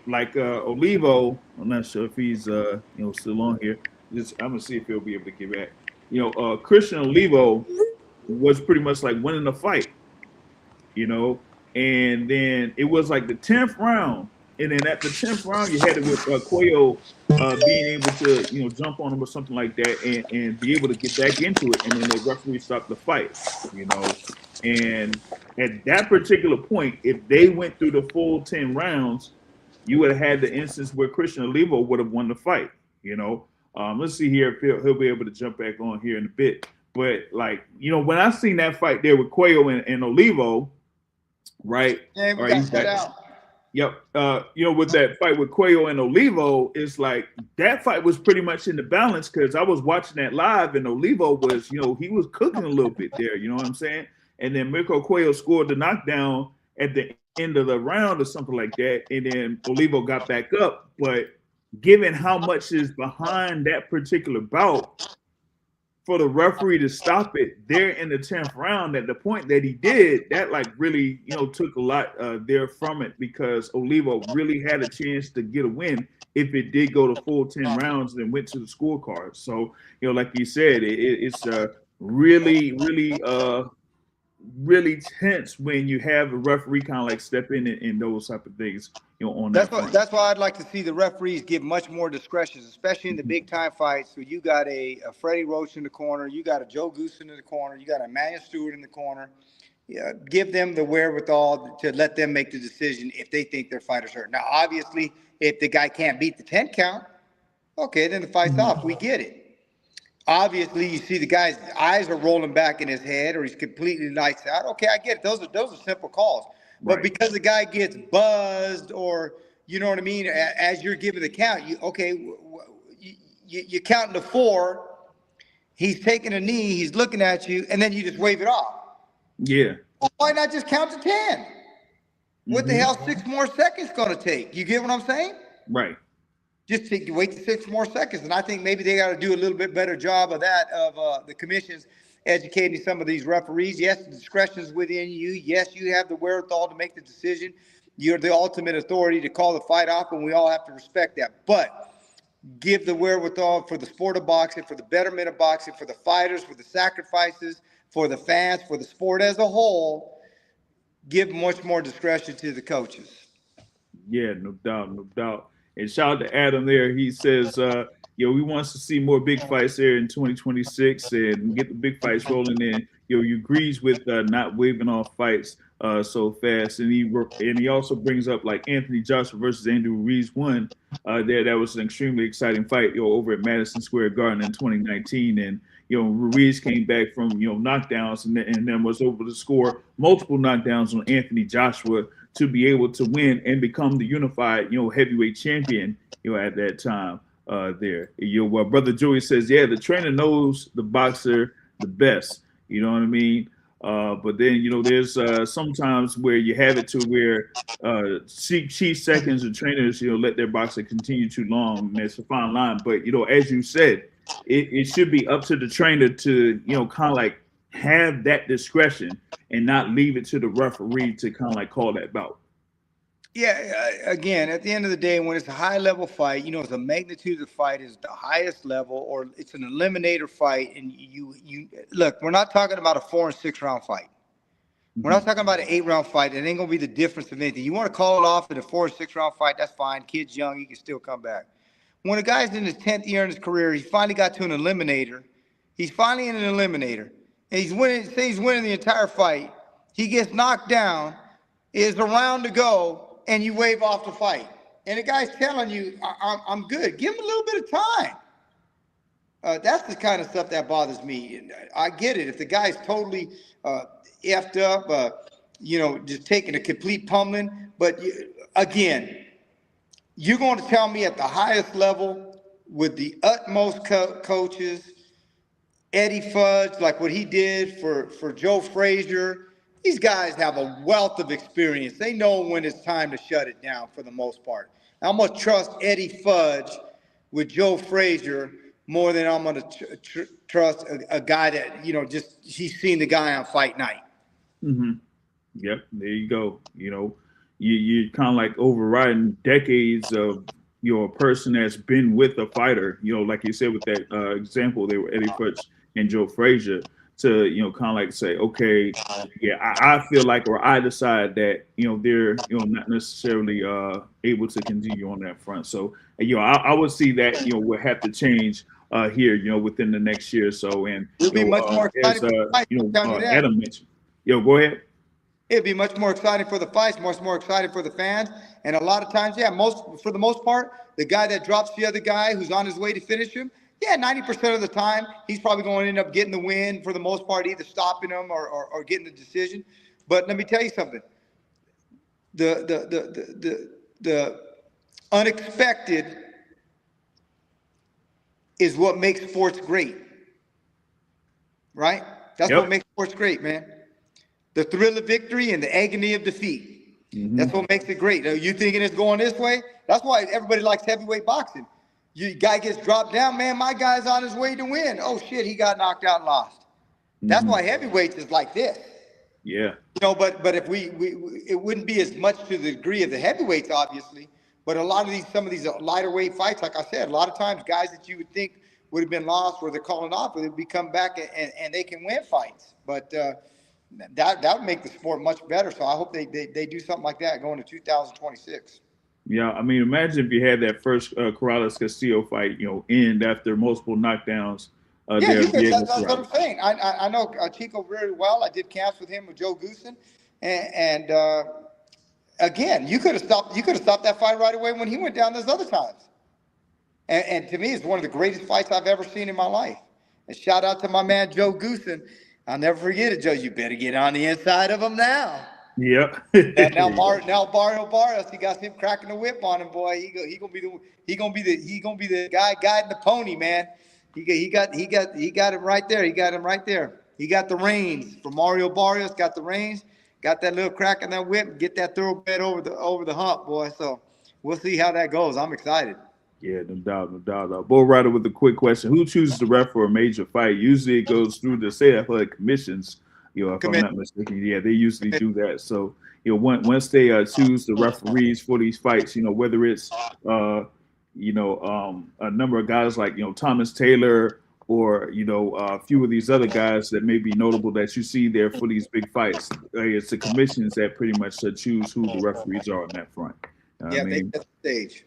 like Olivo, I'm not sure if he's still on here. Just I'm gonna see if he'll be able to get back. Christian Olivo was pretty much like winning the fight, you know. And then it was like the 10th round, and then at the 10th round, you had it with Cuello being able to jump on him or something like that, and be able to get back into it, and then the referee stopped the fight, you know. And at that particular point, if they went through the full 10 rounds, you would have had the instance where Christian Olivo would have won the fight, you know. Let's see here if he'll be able to jump back on here in a bit. But like, when I seen that fight there with Cuello and Olivo, right? Yeah, All we right, got he's cut back. out. Yep. With that fight with Cuello and Olivo, it's like that fight was pretty much in the balance because I was watching that live and Olivo was, he was cooking a little bit there, you know what I'm saying? And then Mirko Cuello scored the knockdown at the end of the round or something like that. And then Olivo got back up. But given how much is behind that particular bout, for the referee to stop it there in the 10th round at the point that he did, that like really, took a lot there from it because Olivo really had a chance to get a win if it did go to full 10 rounds and went to the scorecard. So, like you said, it's really, really, really tense when you have a referee kind of like step in those type of things, on That's that what front. that's why I'd like to see the referees give much more discretion, especially in the Mhm. big time fights. So you got a Freddie Roach in the corner, you got a Joe Goossen in the corner, you got a Emmanuel Stewart in the corner. Yeah, give them the wherewithal to let them make the decision if they think their fighter's hurt. Now, obviously, if the guy can't beat the 10 count, okay, then the fight's Mhm. off. We get it. Obviously, you see the guy's eyes are rolling back in his head, or he's completely lights out. Okay, I get it. Those are simple calls. But Right. because the guy gets buzzed, or you know what I mean, as you're giving the count, you counting to four. He's taking a knee. He's looking at you, and then you just wave it off. Yeah. Well, why not just count to 10? What the Hmm. hell 6 more seconds going to take? You get what I'm saying? Right. Just to wait 6 more seconds. And I think maybe they got to do a little bit better job of that, of the commissions educating some of these referees. Yes, the discretion is within you. Yes, you have the wherewithal to make the decision. You're the ultimate authority to call the fight off, and we all have to respect that. But give the wherewithal for the sport of boxing, for the betterment of boxing, for the fighters, for the sacrifices, for the fans, for the sport as a whole. Give much more discretion to the coaches. Yeah, no doubt, no doubt. And shout out to Adam there. He says, we want to see more big fights there in 2026 and get the big fights rolling in. He agrees with not waving off fights so fast. And he also brings up like Anthony Joshua versus Andrew Ruiz one there. That was an extremely exciting fight, over at Madison Square Garden in 2019. And Ruiz came back from knockdowns and then was able to score multiple knockdowns on Anthony Joshua to be able to win and become the unified, heavyweight champion, at that time there. Brother Joey says, yeah, the trainer knows the boxer the best. You know what I mean? But then, there's sometimes where you have it to where chief seconds and trainers, let their boxer continue too long. And it's a fine line. But, as you said, it should be up to the trainer to, kind of like have that discretion and not leave it to the referee to kind of like call that bout. Yeah, again, at the end of the day, when it's a high level fight, the magnitude of the fight is the highest level, or it's an eliminator fight. And you look, we're not talking about a 4 and 6 round fight. We're not Mhm. talking about an 8 round fight. It ain't gonna be the difference of anything. You want to call it off in a 4 and 6 round fight? That's fine. Kid's young, he can still come back. When a guy's in his 10th year in his career, he finally got to an eliminator. He's finally in an eliminator, and he's winning. Say he's winning the entire fight. He gets knocked down. Is a round to go, and you wave off the fight. And the guy's telling you, I'm good. Give him a little bit of time. That's the kind of stuff that bothers me. I get it. If the guy's totally effed up, just taking a complete pummeling. But again, you're going to tell me at the highest level with the utmost coaches, Eddie Fudge, like what he did for Joe Frazier, these guys have a wealth of experience. They know when it's time to shut it down for the most part. I'm going to trust Eddie Fudge with Joe Frazier more than I'm going to trust a guy that, he's seen the guy on fight night. Mm-hmm. Yep, there you go. You're kind of like overriding decades of a person that's been with a fighter. Like you said with that example, they were Eddie Fudge and Joe Frazier. To kind of like say, okay, yeah, I feel like, or I decide that they're not necessarily able to continue on that front. So I would see that will have to change here within the next year or so. And it'll be much more exciting. Adam mentioned. Go ahead. It'd be much more exciting for the fights, much more exciting for the fans, and a lot of times, for the most part, the guy that drops the other guy who's on his way to finish him. Yeah, 90% of the time, he's probably going to end up getting the win for the most part, either stopping him or getting the decision. But let me tell you something. The unexpected is what makes sports great, right? That's what makes sports great, man. The thrill of victory and the agony of defeat. Mm-hmm. That's what makes it great. Are you thinking it's going this way? That's why everybody likes heavyweight boxing. Guy gets dropped down, man, my guy's on his way to win. Oh, shit, he got knocked out and lost. That's why heavyweights is like this. Yeah. But if we it wouldn't be as much to the degree of the heavyweights, obviously. But some of these lighter weight fights, like I said, a lot of times guys that you would think would have been lost or they're calling off, or they'd come back and they can win fights. But that would make the sport much better. So I hope they do something like that going to 2026. Yeah, I mean, imagine if you had that first Corrales-Castillo fight, end after multiple knockdowns. That's what I'm saying. I know Chico very well. I did camps with him with Joe Goossen, and again, you could have stopped that fight right away when he went down those other times. And to me, it's one of the greatest fights I've ever seen in my life. And shout out to my man Joe Goossen. I'll never forget it, Joe. You better get on the inside of him now. Yep. And now Mario Barrios, he got him cracking the whip on him, boy. He gonna be the guy guiding the pony, man. He got him right there. He got him right there. He got the reins for Mario Barrios. Got the reins. Got that little crack in that whip. Get that thoroughbred over the hump, boy. So we'll see how that goes. I'm excited. Yeah, no doubt. Bull Rider with a quick question: who chooses the ref for a major fight? Usually, it goes through the state athletic commissions. If I'm not mistaken, they usually do that. So, once they choose the referees for these fights, whether it's, a number of guys like, Thomas Taylor or, a few of these other guys that may be notable that you see there for these big fights, it's the commissions that pretty much choose who the referees are on that front. They set the stage.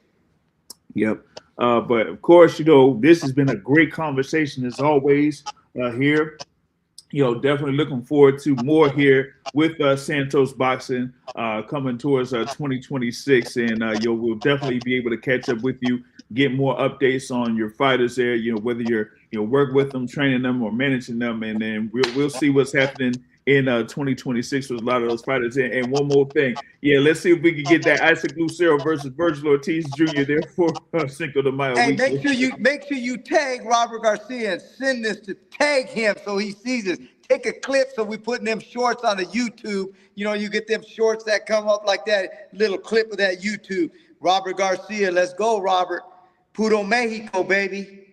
Yep. But of course, this has been a great conversation as always here. Definitely looking forward to more here with Santos Boxing coming towards 2026, and we'll definitely be able to catch up with you, get more updates on your fighters there. Whether you're work with them, training them, or managing them, and then we'll see what's happening in 2026 with a lot of those fighters. And one more thing, let's see if we can get that Isaac Lucero versus Virgil Ortiz Jr. there for Cinco de Mayo. Hey, make sure you tag Robert Garcia and send this to tag him so he sees this. Take a clip so we putting them shorts on the YouTube. You get them shorts that come up like that, little clip of that YouTube. Robert Garcia, let's go, Robert. Puro Mexico, baby.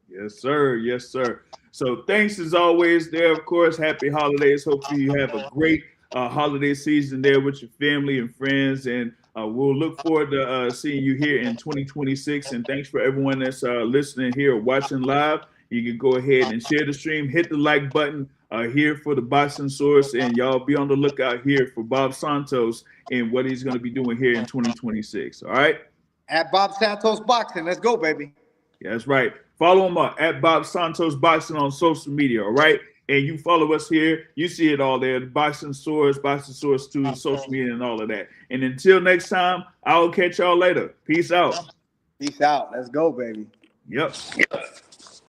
Yes, sir. Yes, sir. So thanks as always there, of course. Happy holidays. Hopefully you have a great holiday season there with your family and friends. And we'll look forward to seeing you here in 2026. And thanks for everyone that's listening here or watching live. You can go ahead and share the stream, hit the like button here for the Boxing Source. And y'all be on the lookout here for Bob Santos and what he's going to be doing here in 2026. All right? At Bob Santos Boxing. Let's go, baby. Yeah, that's right. Follow him up at Bob Santos Boxing on social media, all right? and you follow us here, you see it all there. Boxing Source 2, social media, and all of that. And until next time, I will catch y'all later. Peace out. Peace out. Let's go, baby. Yep.